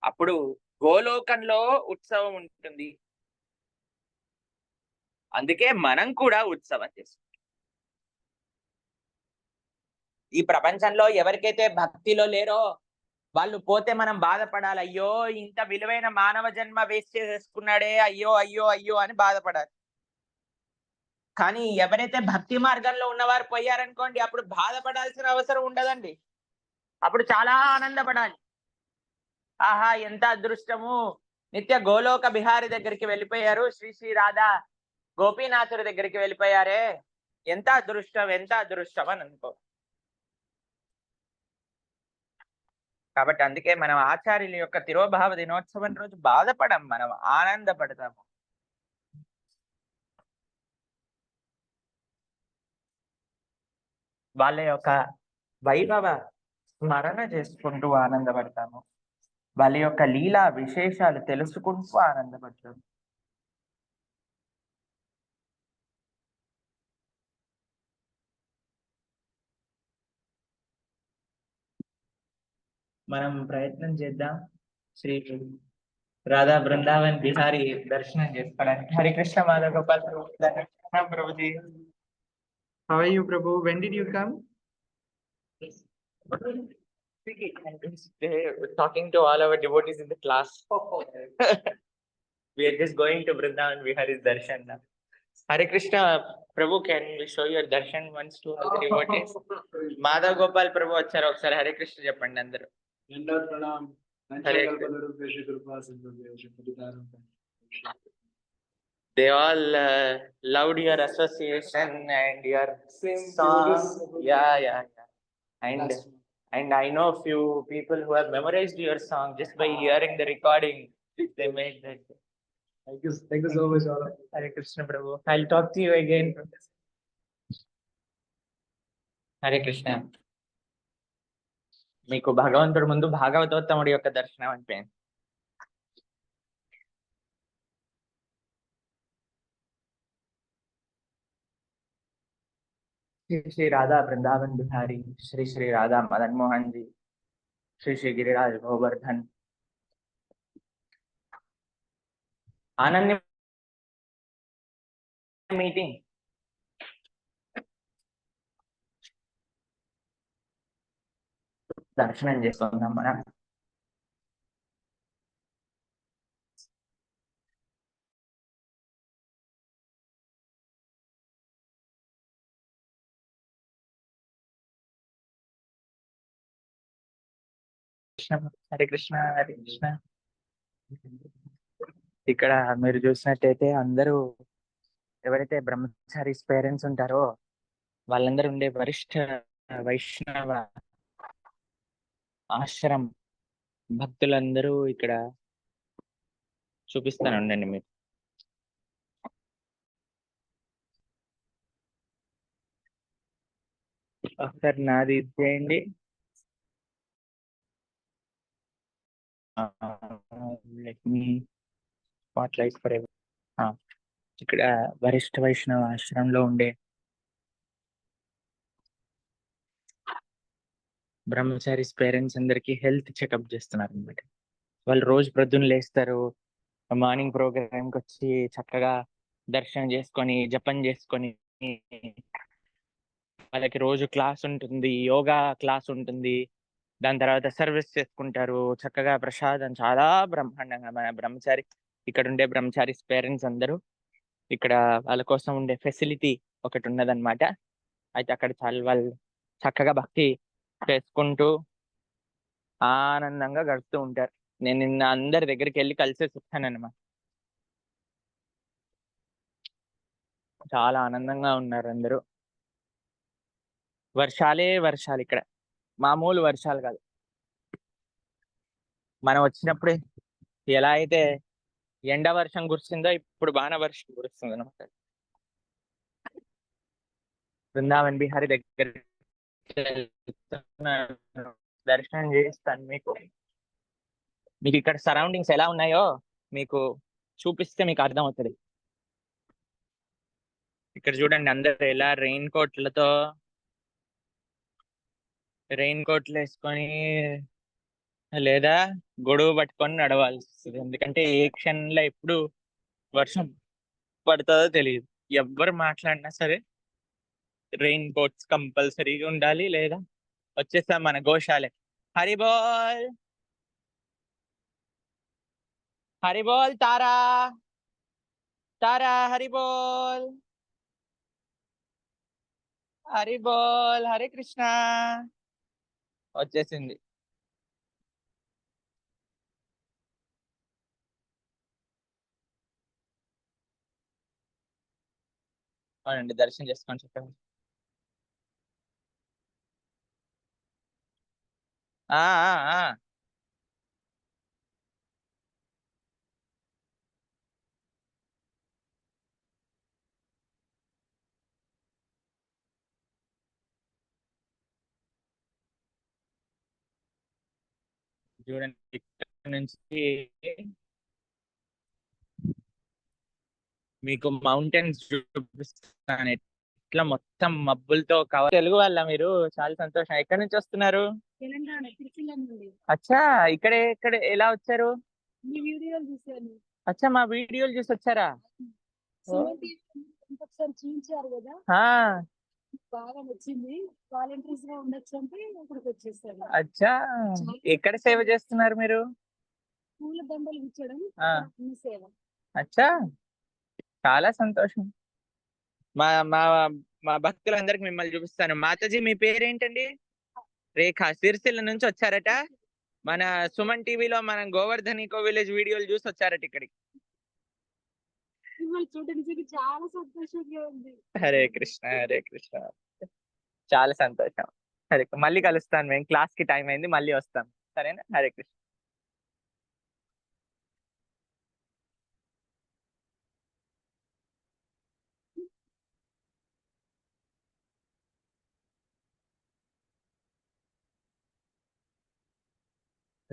అప్పుడు గోలోకంలో ఉత్సవం ఉంటుంది, అందుకే మనం కూడా ఉత్సవం చేస్తాం. ఈ ప్రపంచంలో ఎవరికైతే భక్తిలో లేరో వాళ్ళు పోతే మనం బాధపడాలి, అయ్యో ఇంత విలువైన మానవ జన్మ వేస్ట్ చేసుకున్నాడే, అయ్యో అయ్యో అయ్యో అని బాధపడాలి. కానీ ఎవరైతే భక్తి మార్గంలో ఉన్నవారు పోయారనుకోండి, అప్పుడు బాధపడాల్సిన అవసరం ఉండదండి, అప్పుడు చాలా ఆనందపడాలి. ఆహా ఎంత అదృష్టము, నిత్య గోలోక బిహారీ దగ్గరికి వెళ్ళిపోయారు, శ్రీ శ్రీ రాధా గోపీనాథుడి దగ్గరికి వెళ్ళిపోయారే, ఎంత అదృష్టం ఎంత అదృష్టం అని అనుకో. కాబట్టి అందుకే మనం ఆచార్యుల యొక్క తిరోభావ దినోత్సవం రోజు బాధపడం, మనం ఆనందపడతాము. వాళ్ళ యొక్క వైభవ స్మరణ చేసుకుంటూ ఆనందపడతాము, వాళ్ళ యొక్క లీలా విశేషాలు తెలుసుకుంటూ ఆనందపడతాము. మనం ప్రయత్నం చేద్దాం శ్రీ రాధా బృందావన్ బిహారీ దర్శనం చేసుకోవడానికి. Hare Krishna Madhava Gopal Prabhuji. How are you, Prabhu? When did you come? Talking to all our devotees in the class. We are just going to Vrindavan Vihari's darshan now. Hare Krishna Prabhu, can we show your darshan once to all the devotees? Madhav Gopal Prabhu వచ్చారు, ఒకసారి హరే కృష్ణ చెప్పండి అందరూ. they all loved your association and your song. Yeah. And I know few people who have memorized your song just by hearing the recording. They made that. Thank you so much, all. Hare Krishna Prabhu. I'll talk to you again. Hare Krishna. మీకు భగవంతుడి ముందు భాగవతోత్తముడి యొక్క దర్శనం అయిపోయింది. श्री श्री राधा वृंदावन बिहारी, श्री श्री राधा मदन मोहन जी, श्री श्री गिरिराज गोवर्धन, आनंद meeting దర్శనం చేసుకుందాం మనం. హరే కృష్ణ హరే కృష్ణ. ఇక్కడ మీరు చూసినట్టయితే అందరూ ఎవరైతే బ్రహ్మచారీస్ పేరెంట్స్ ఉంటారో వాళ్ళందరూ ఉండే వరిష్ఠ వైష్ణవ ఆశ్రమం భక్తులందరూ ఇక్కడ చూపిస్తాను ఉండండి మీరు. ఒకసారి నాది చేయండి. Let me spotlight for ever. ఇక్కడ వరిష్ఠ వైష్ణవ ఆశ్రమంలో ఉండే బ్రహ్మచారీస్ పేరెంట్స్ అందరికి హెల్త్ చెకప్ చేస్తున్నారు అనమాట. వాళ్ళు రోజు ప్రొద్దున లేస్తారు, మార్నింగ్ ప్రోగ్రామ్కి వచ్చి చక్కగా దర్శనం చేసుకొని జపం చేసుకొని వాళ్ళకి రోజు క్లాస్ ఉంటుంది, యోగా క్లాస్ ఉంటుంది, దాని తర్వాత సర్వీస్ చేసుకుంటారు చక్కగా. ప్రసాదం చాలా బ్రహ్మాండంగా మన బ్రహ్మచారి ఇక్కడ ఉండే బ్రహ్మచారీస్ పేరెంట్స్ అందరూ ఇక్కడ వాళ్ళ కోసం ఉండే ఫెసిలిటీ ఒకటి ఉన్నదన్నమాట. అయితే అక్కడ చాలా వాళ్ళు చక్కగా భక్తి చేసుకుంటూ ఆనందంగా గడుపుతూ ఉంటారు. నేను నిన్న అందరి దగ్గరికి వెళ్ళి కలిసేసి వచ్చాను అన్నమాట. చాలా ఆనందంగా ఉన్నారు అందరూ. వర్షాలే వర్షాలు, ఇక్కడ మామూలు వర్షాలు కాదు. మనం వచ్చినప్పుడు ఎలా అయితే ఎండ వర్షం కురిసిందో ఇప్పుడు బాణ వర్షం కురుస్తుంది అనమాట. బృందావన్ బిహారీ దగ్గర దర్శనం చేయిస్తాను మీకు. మీకు ఇక్కడ సరౌండింగ్స్ ఎలా ఉన్నాయో మీకు చూపిస్తే మీకు అర్థం అవుతుంది. ఇక్కడ చూడండి అందరు ఎలా రెయిన్ కోట్లు వేసుకొని లేదా గొడుగు పట్టుకొని నడవాల్సి వస్తుంది. ఎందుకంటే ఏ క్షణంలో ఎప్పుడు వర్షం పడుతుందో తెలియదు. ఎవ్వరు మాట్లాడినా సరే రెయిన్ కోట్స్ కంపల్సరీగా ఉండాలి. లేదా వచ్చేసాం మన గోశాలే. హరిబోల్ హరిబోల్ తారా తారా హరిబోల్ హరిబోల్ హరే కృష్ణ వచ్చేసింది. అవునండి, దర్శనం చేసుకొని చెప్పండి. ఆ ఆ ఆ చూడండి ఇక్కడ నుంచి మీకు మౌంటైన్స్ చూపిస్తాను. ఇట్లా మొత్తం మబ్బులతో కవర్. తెలుగు వాళ్ళ మీరు? చాలా సంతోషం. ఎక్కడి నుంచి వస్తున్నారు? తెలంగాణ తిరుపతిలో నుండి. అచ్చా, ఇక్కడ ఎలా వచ్చారు? మీ వీడియోలు చూశాను. అచ్చా, మా వీడియోలు చూసి వచ్చారా? ఒకసారి చూపించారు కదా, ఆ, బాగా నచ్చింది. వాలంటీర్స్ గా ఉండొచ్చు అంటే ఇక్కడికి వచ్చేసారు. అచ్చా, ఎక్కడ సేవ చేస్తున్నారు మీరు? పూల దండలు ఇచ్చడం ఆ. మీ సేవ. అచ్చా, చాలా సంతోషం. మా మా మా భక్తులందరికి మిమ్మల్ని చూపిస్తాను. మాతాజీ మీ పేరేంటండి? రేఖ, సిరిసిల్ల నుంచి వచ్చారట. మన సుమన్ టీవీలో మనం గోవర్ధన్ ఈకో విలేజ్ వీడియోలు చూసి వచ్చారట ఇక్కడికి. మిమ్మల్ని చూడడానికి చాలా సంతోషంగా ఉంది. హరే కృష్ణ హరే కృష్ణ. చాలా సంతోషం. హరే మళ్ళీ కలుస్తాను. మేము క్లాస్ కి టైం అయింది, మళ్ళీ వస్తాం. సరేనా? హరే కృష్ణ.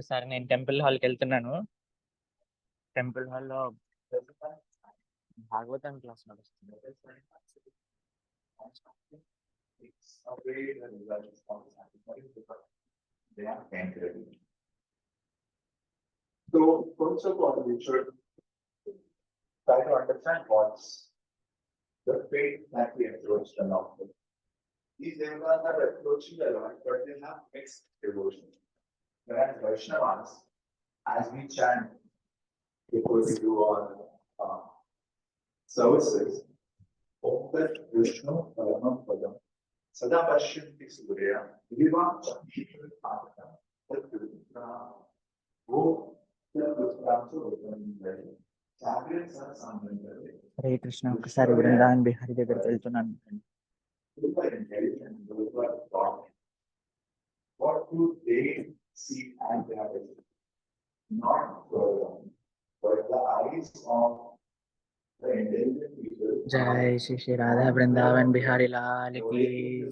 సరే, నేను టెంపుల్ హాల్కి వెళ్తున్నాను. టెంపుల్ హాల్లో భాగవతం క్లాస్ నడుస్తుంది. So, first of all, we should try to understand what's the fate that we approach the Lord with. These devas are approaching the Lord, but they have mixed devotion. Whereas Vaishnavas, as we chant before we do our services, Om Tat Vishnu Paramam Padam Sada Pashyanti Surya Vivam Chakshitra Padam Tat Vishnu Wo Tat Vishnu Chakrins are Sambandhari. Hare Krishna. ఒకసారి బృందావన్ బిహారీ దగ్గరికి వెళ్తున్నాను. Those are intelligent, those are thought. What do they see and they are not but the eyes of the intelligent people. జై శ్రీ శ్రీ రాధా బృందావన్ బిహారీ లాల్ కి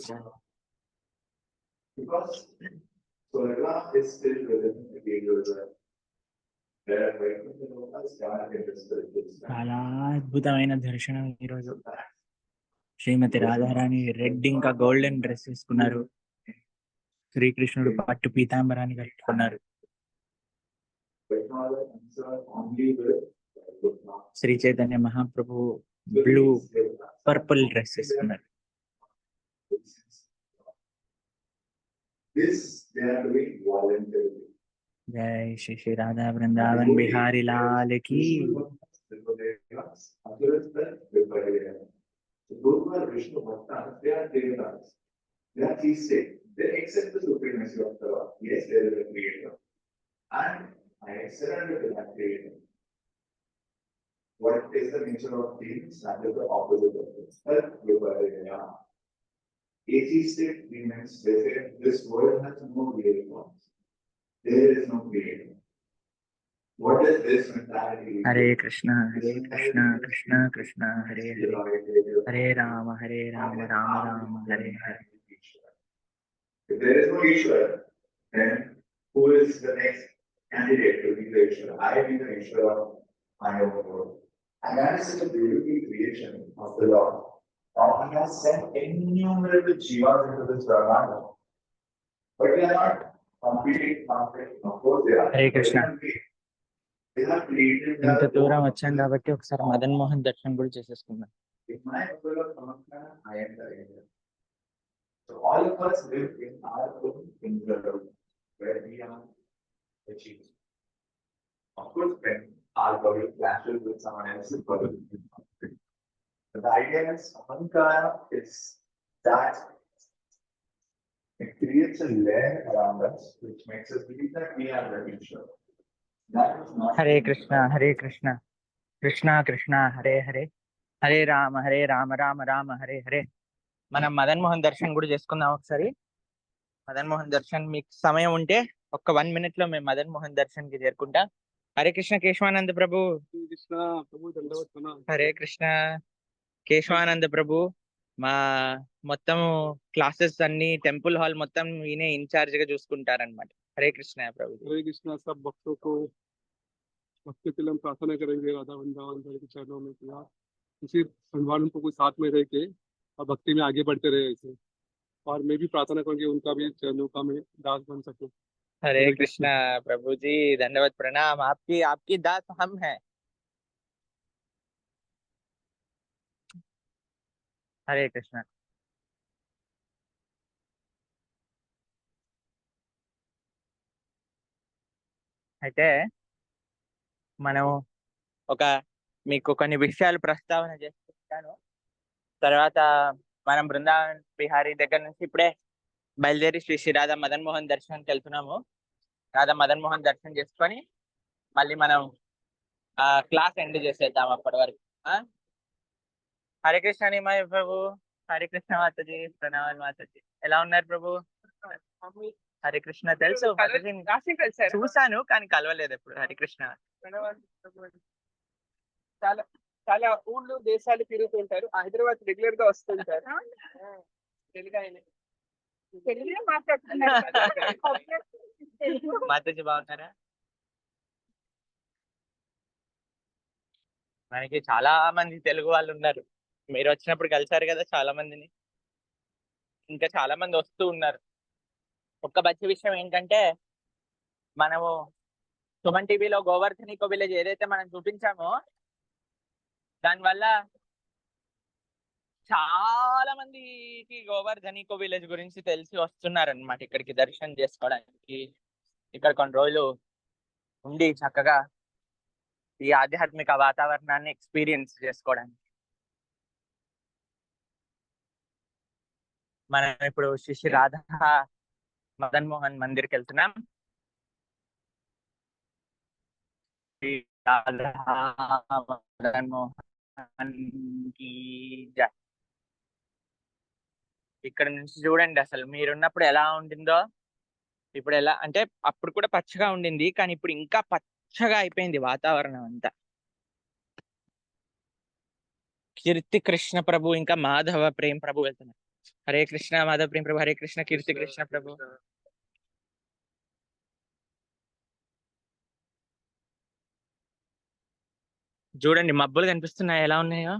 జై. Because Swarga is still within the material world. Where Vaikuntha Lokas cannot get this. చాలా అద్భుతమైన దర్శనం ఈరోజు. శ్రీమతి Radharani red ఇంకా golden dress వేసుకున్నారు. శ్రీకృష్ణుడు పట్టు పీతాంబరాన్ని కట్టుకున్నారు. Shri Chaitanya Mahaprabhu blue purple dress వేసుకున్నారు. This they are doing voluntarily. జై శ్రీ శ్రీ రాధా బృందావన్ బిహారీ లాల్ కి. Those who are Vishnu Bhaktas, they are Devatas. They are theistic. They accept the supremacy of the Lord. Yes, there is a creator. And I surrender to that creator. What is the nature of demons? That is the opposite of this. Self-liberation. Atheistic demons, they say this world has no real forms. There is no creator. What is this mentality? Hare Krishna Hare Krishna Krishna Krishna Hare Hare Hare Rama Rama Rama Hare Hare. If there is no Ishwar, then who is the next candidate to be the Ishwar? I be the Ishwar of my own world. And that is such a beautiful creation of the Lord. Now He has sent innumerable jivas into this Brahmanda. But they are not competing. Of course they are. Hare Krishna. They have created ఇంత their దూరం own. వచ్చాం కాబట్టి ఒకసారి మదన్ మోహన్ దర్శనం కూడా చేసేసుకుందాం. In my level of Namaskar, I am the angel. So all of us live in our own kingdom where we are achieving. Of course, when our body clashes with someone else's body, but the idea is Ahankara is that it creates a layer around us which makes us believe that we are very sure. That is not. Hare Krishna Hare Krishna Krishna Krishna Hare Hare Hare Rama Rama Rama Hare Hare. మనం మదన్ మోహన్ దర్శన్ కూడా చేసుకుందాం ఒకసారి. మదన్ మోహన్ దర్శన్ మీకు సమయం ఉంటే ఒక్క 1 minute లో మేము మదన్ మోహన్ దర్శన్ కి చేరుకుంటాం. హరే కృష్ణ కేశవానంద ప్రభు. కృష్ణ ప్రభు దండవత్ ప్రణామం. హరే కృష్ణ కేశవానంద ప్రభు. మా మొత్తం క్లాసెస్ అన్ని టెంపుల్ హాల్ మొత్తం ఈయనే ఇన్ఛార్జ్ గా చూసుకుంటారనమాట. హరే కృష్ణ ప్రభు. हरे कृष्णा सब भक्तों को भक्ति के लिए हम प्रार्थना करेंगे राधा वृंदावन के चरणों में कि आप किसी भगवान को कोई साथ में रह के और भक्ति में आगे बढ़ते रहे ऐसे। और मैं भी प्रार्थना करूंगी उनका भी चरणों का मैं दास बन सकूं। हरे कृष्णा प्रभु जी, धन्यवाद प्रणाम। आपकी दास हम हैं। हरे कृष्ण। అయితే మనం మీకు కొన్ని విషయాలు ప్రస్తావన చేస్తున్నాను. తర్వాత మనం బృందావన్ బిహారీ దగ్గర నుంచి ఇప్పుడే బయలుదేరి శ్రీ రాధా మదన్ మోహన్ దర్శనానికి వెళ్తున్నాము. రాధా మదన్ మోహన్ దర్శనం చేసుకొని మళ్ళీ మనం క్లాస్ ఎండ్ చేసేద్దాం అప్పటి వరకు. హరే కృష్ణ నిమయ ప్రభు. హరే కృష్ణ మాతాజీ. ప్రణామాలు మాతాజీ. ఎలా ఉన్నారు ప్రభు? హరే కృష్ణ తెలుసు చూసాను కానీ కలవలేదు ఎప్పుడు. హరే కృష్ణ. చాలా చాలా ఊళ్ళు దేశాలు తిరుగుతుంటారు. హైదరాబాద్ రెగ్యులర్ గా వస్తుంటారు. తెలుగు ఆయన తెలుగులో మాట్లాడుతున్నారు. మాతాజీ బాగున్నారా? మనకి చాలా మంది తెలుగు వాళ్ళు ఉన్నారు. మీరు వచ్చినప్పుడు కలిసారు కదా చాలా మందిని. ఇంకా చాలా మంది వస్తూ ఉన్నారు. ఒక్క మంచి విషయం ఏంటంటే మనము సుమన్ టీవీలో గోవర్ధన్ ఈకో విలేజ్ ఏదైతే మనం చూపించామో దానివల్ల చాలా మందికి గోవర్ధన్ ఈకో విలేజ్ గురించి తెలిసి వస్తున్నారనమాట ఇక్కడికి దర్శనం చేసుకోవడానికి. ఇక్కడ కొన్ని రోజులు ఉండి చక్కగా ఈ ఆధ్యాత్మిక వాతావరణాన్ని ఎక్స్పీరియన్స్ చేసుకోవడానికి. మనం ఇప్పుడు శ్రీ రాధా మదన్ మోహన్ మందిర్కి వెళ్తున్నాం. శ్రీ రాధా మదన్ మోహన్ కి జై. ఇక్కడ నుంచి చూడండి అసలు మీరున్నప్పుడు ఎలా ఉండిందో ఇప్పుడు ఎలా అంటే అప్పుడు కూడా పచ్చగా ఉండింది కానీ ఇప్పుడు ఇంకా పచ్చగా అయిపోయింది వాతావరణం అంతా. కీర్తి కృష్ణ ప్రభు ఇంకా మాధవ ప్రేమ్ ప్రభు వెళ్తున్నారు. హరే కృష్ణ మాధవ ప్రేమ్ ప్రభు. హరే కృష్ణ కీర్తి కృష్ణ ప్రభు. చూడండి మబ్బులు కనిపిస్తున్నాయి ఎలా ఉన్నాయో.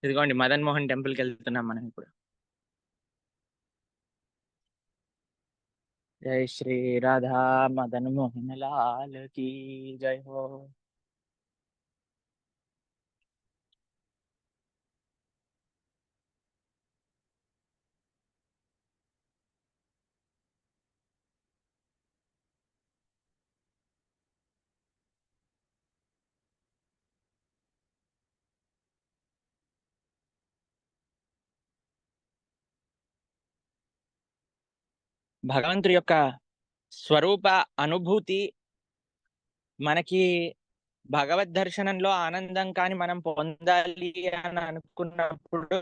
ఇదిగోండి మదన్ మోహన్ టెంపుల్కి వెళ్తున్నాం మనం ఇప్పుడు. జై శ్రీ రాధా మదన్ మోహన్ లాల్ की जय हो. భగవంతుడి యొక్క స్వరూప అనుభూతి మనకి భగవద్ దర్శనంలో ఆనందం కానీ మనం పొందాలి అని అనుకున్నప్పుడు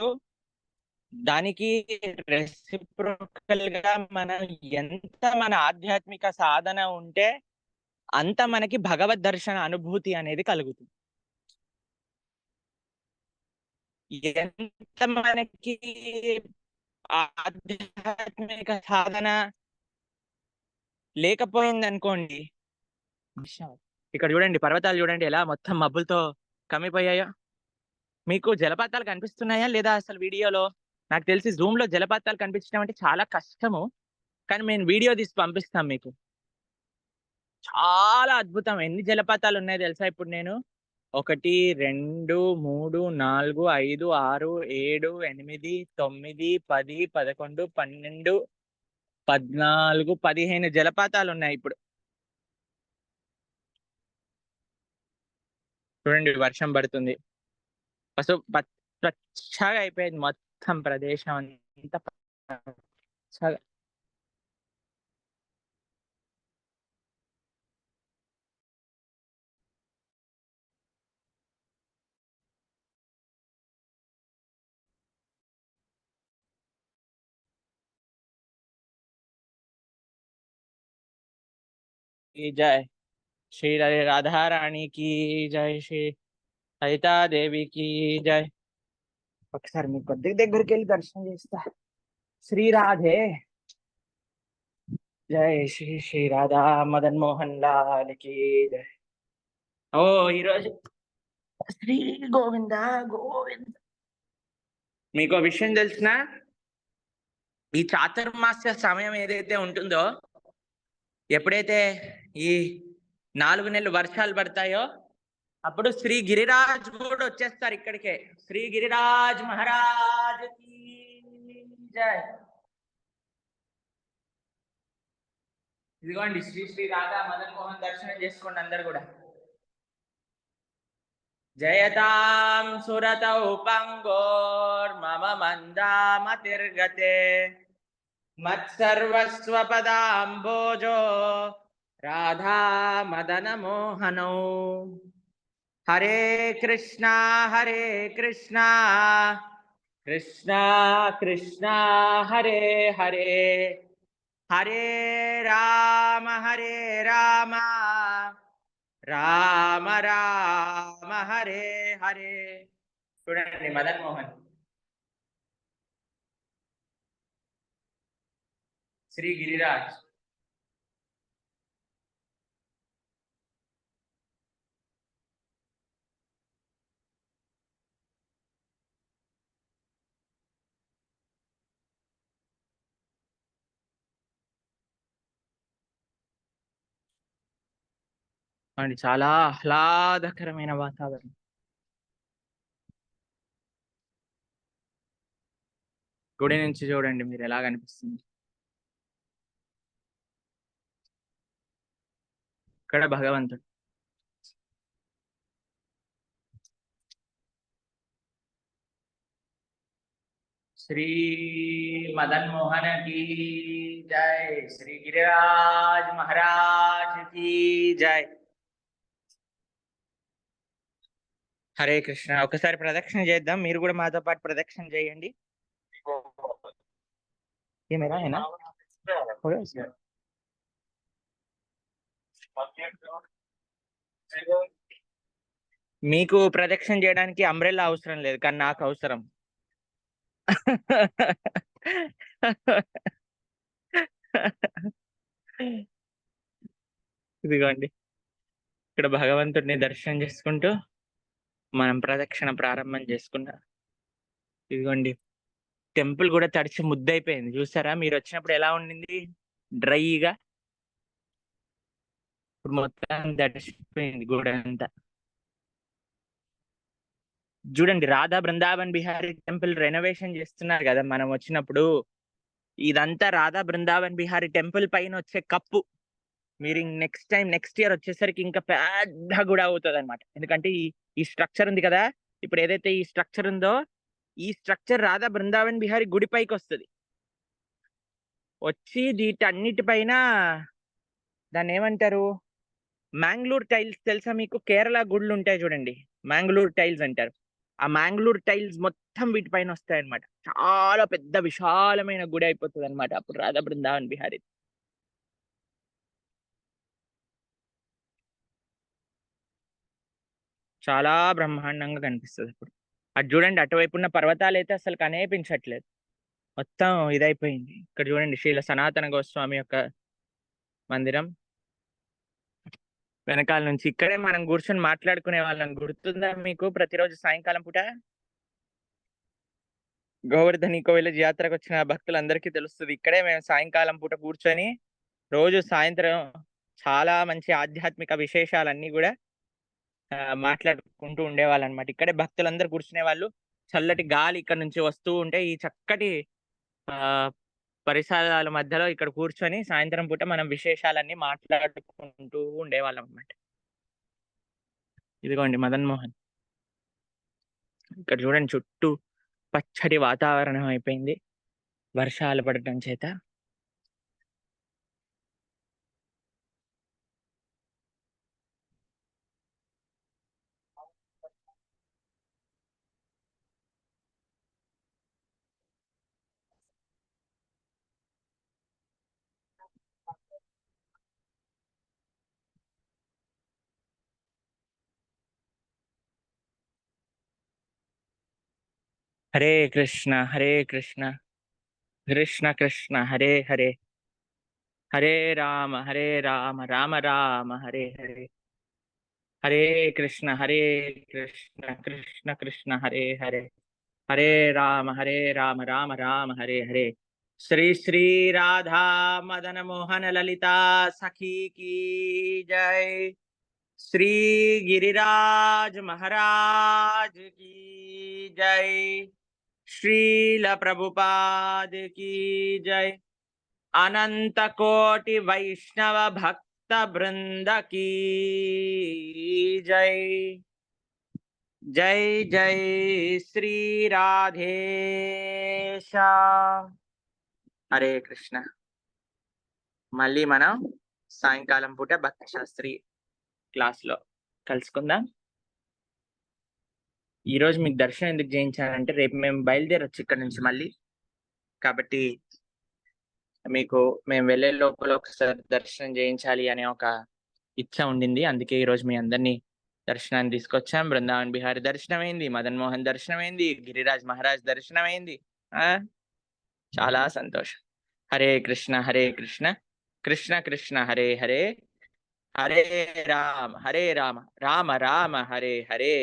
దానికి రెసిప్రోకల్ గా మనం ఎంత మన ఆధ్యాత్మిక సాధన ఉంటే అంత మనకి భగవద్ దర్శన అనుభూతి అనేది కలుగుతుంది. ఎంత మనకి ఆధ్యాత్మిక సాధన లేకపోయింది అనుకోండి. ఇక్కడ చూడండి పర్వతాలు చూడండి ఎలా మొత్తం మబ్బులతో కమ్మిపోయాయో. మీకు జలపాతాలు కనిపిస్తున్నాయా లేదా అసలు వీడియోలో? నాకు తెలిసి జూమ్ లో జలపాతాలు కనిపించడం అంటే చాలా కష్టము, కానీ మేము వీడియో తీసి పంపిస్తాం మీకు. చాలా అద్భుతం. ఎన్ని జలపాతాలు ఉన్నాయో తెలుసా ఇప్పుడు నేను? 1 2 3 4 5 6 7 8 9 10 11 12 14 15 జలపాతాలు ఉన్నాయి ఇప్పుడు. చూడండి వర్షం పడుతుంది. పచ్చగా అయిపోయింది మొత్తం ప్రదేశం అంతా పచ్చగా. जय श्री राधा रानी की जय, श्री ललिता देवी की जय. ఒకసారి మీ కొద్దిగా దగ్గరికి వెళ్ళి దర్శనం చేస్తా. శ్రీ రాధే జై శ్రీ శ్రీ రాధా మదన్ మోహన్ లాల్ కి జై. ఓ ఈరోజు శ్రీ గోవింద గోవింద. మీకు విషయం తెలిసిన ఈ చాతుర్మాస్య సమయం ఏదైతే ఉంటుందో, ఎప్పుడైతే ఈ 4 నెలలు వర్షాలు పడతాయో అప్పుడు శ్రీ గిరిరాజ్ కూడా వచ్చేస్తారు ఇక్కడికే. శ్రీ గిరిరాజ్ మహారాజ్ కి జై. ఇదిగోండి శ్రీ శ్రీ రాధా మదన్ మోహన్ దర్శనం చేసుకోండి అందరు కూడా. జయతాం సురతౌ పంగోర్ మమ మందామతిర్గతే మత్సర్వస్వ పదాంబోజో రాధా మదన మోహనౌ. హరే కృష్ణ కృష్ణ కృష్ణ హరే హరే, హరే రామ రామ రామ హరే హరే. చూడండి మదన్ మోహన్. శ్రీ గిరిరాజ్. అండి చాలా ఆహ్లాదకరమైన వాతావరణం. గుడి నుంచి చూడండి మీరు ఎలా కనిపిస్తుంది. ఇక్కడ భగవంతుడు. శ్రీ మదన్ మోహన్ की जय, శ్రీ గిరిరాజ్ మహారాజ్ की जय. హరే కృష్ణ. ఒకసారి ప్రదక్షిణ చేద్దాం, మీరు కూడా మాతో పాటు ప్రదక్షిణ చేయండి. ఏమైనా మీకు ప్రదక్షిణ చేయడానికి అంబ్రెల్లా అవసరం లేదు, కానీ నాకు అవసరం. ఇదిగోండి, ఇక్కడ భగవంతుడిని దర్శనం చేసుకుంటూ మనం ప్రదక్షిణ ప్రారంభం చేసుకున్నాం. ఇదిగోండి, టెంపుల్ కూడా తడిచి ముద్దయిపోయింది. చూసారా మీరు వచ్చినప్పుడు ఎలా ఉండింది? డ్రైగా. ఇప్పుడు మొత్తం తడిచిపోయింది గుడి అంతా. చూడండి, రాధా బృందావన్ బిహారీ టెంపుల్ రెనోవేషన్ చేస్తున్నారు కదా మనం వచ్చినప్పుడు. ఇదంతా రాధా బృందావన్ బిహారీ టెంపుల్ పైన వచ్చే కప్పు. మీరు నెక్స్ట్ ఇయర్ వచ్చేసరికి ఇంకా పెద్ద గుడి అవుతుంది అనమాట. ఎందుకంటే ఈ స్ట్రక్చర్ ఉంది కదా, ఇప్పుడు ఏదైతే ఈ స్ట్రక్చర్ ఉందో, ఈ స్ట్రక్చర్ రాధా బృందావన్ బిహారీ గుడి పైకి వస్తుంది. వచ్చి వీటన్నిటిపైన దాన్ని ఏమంటారు, మ్యాంగ్లూర్ టైల్స్ తెలుసా మీకు? కేరళ గుళ్ళు ఉంటాయి చూడండి, మ్యాంగ్లూర్ టైల్స్ అంటారు. ఆ మ్యాంగ్లూర్ టైల్స్ మొత్తం వీటిపైన వస్తాయి అనమాట. చాలా పెద్ద విశాలమైన గుడి అయిపోతుంది అనమాట అప్పుడు రాధా బృందావన్ బిహారీ. చాలా బ్రహ్మాండంగా కనిపిస్తుంది ఇప్పుడు. అటు చూడండి, అటువైపు ఉన్న పర్వతాలు అయితే అసలు కనిపించట్లేదు, మొత్తం ఇదైపోయింది. ఇక్కడ చూడండి, శ్రీల సనాతన గోస్వామి యొక్క మందిరం వెనకాల నుంచి. ఇక్కడే మనం కూర్చొని మాట్లాడుకునే వాళ్ళం, గుర్తుందా మీకు? ప్రతిరోజు సాయంకాలం పూట గోవర్ధన్ ఈకో విలేజ్ యాత్రకు వచ్చిన భక్తులందరికీ తెలుస్తుంది. ఇక్కడే మేము సాయంకాలం పూట కూర్చొని రోజు సాయంత్రం చాలా మంచి ఆధ్యాత్మిక విశేషాలన్నీ కూడా మాట్లాడుకుంటూ ఉండేవాళ్ళు అనమాట. ఇక్కడే భక్తులందరూ కూర్చునే వాళ్ళు. చల్లటి గాలి ఇక్కడ నుంచి వస్తూ ఉంటే ఈ చక్కటి పరిసరాల మధ్యలో ఇక్కడ కూర్చొని సాయంత్రం పూట మనం విశేషాలన్నీ మాట్లాడుకుంటూ ఉండేవాళ్ళం అనమాట. ఇదిగోండి మదన్ మోహన్. ఇక్కడ చూడండి, చుట్టూ పచ్చటి వాతావరణం అయిపోయింది వర్షాలు పడటం చేత. హరే కృష్ణ కృష్ణ కృష్ణ హరే హరే, హరే రామ రామ రామ హరే హరే, హరే కృష్ణ కృష్ణ కృష్ణ హరే హరే, హరే రామ రామ రామ హరే హరే. శ్రీ శ్రీ రాధా మదన మోహన లలితా సఖీ की जय, శ్రీ గిరిరాజ్ మహారాజ్ की जय, శ్రీల ప్రభుపాద की जय, अनंत कोटि वैष्णव भक्त वृंद की जय. जय जय श्री రాధేశ. హరే కృష్ణ. మళ్ళీ మనం సాయంకాలం పూట భక్తి శాస్త్రి క్లాస్లో కలుసుకుందాం. ఈరోజు మీకు దర్శనం ఎందుకు చేయించానంటే రేపు మేము బయలుదేరొచ్చు ఇక్కడ నుంచి మళ్ళీ. కాబట్టి మీకు మేము వెళ్ళే లోపల ఒకసారి దర్శనం చేయించాలి అనే ఒక ఇచ్చ ఉండింది. అందుకే ఈరోజు మీ అందరినీ దర్శనాన్ని తీసుకొచ్చాం. బృందావన్ బిహారీ దర్శనం అయింది, మదన్ మోహన్ దర్శనం అయింది, గిరిరాజ్ మహారాజ్ దర్శనం అయింది. చాలా సంతోషం. హరే కృష్ణ కృష్ణ కృష్ణ హరే హరే, హరే రామ రామ రామ హరే హరే.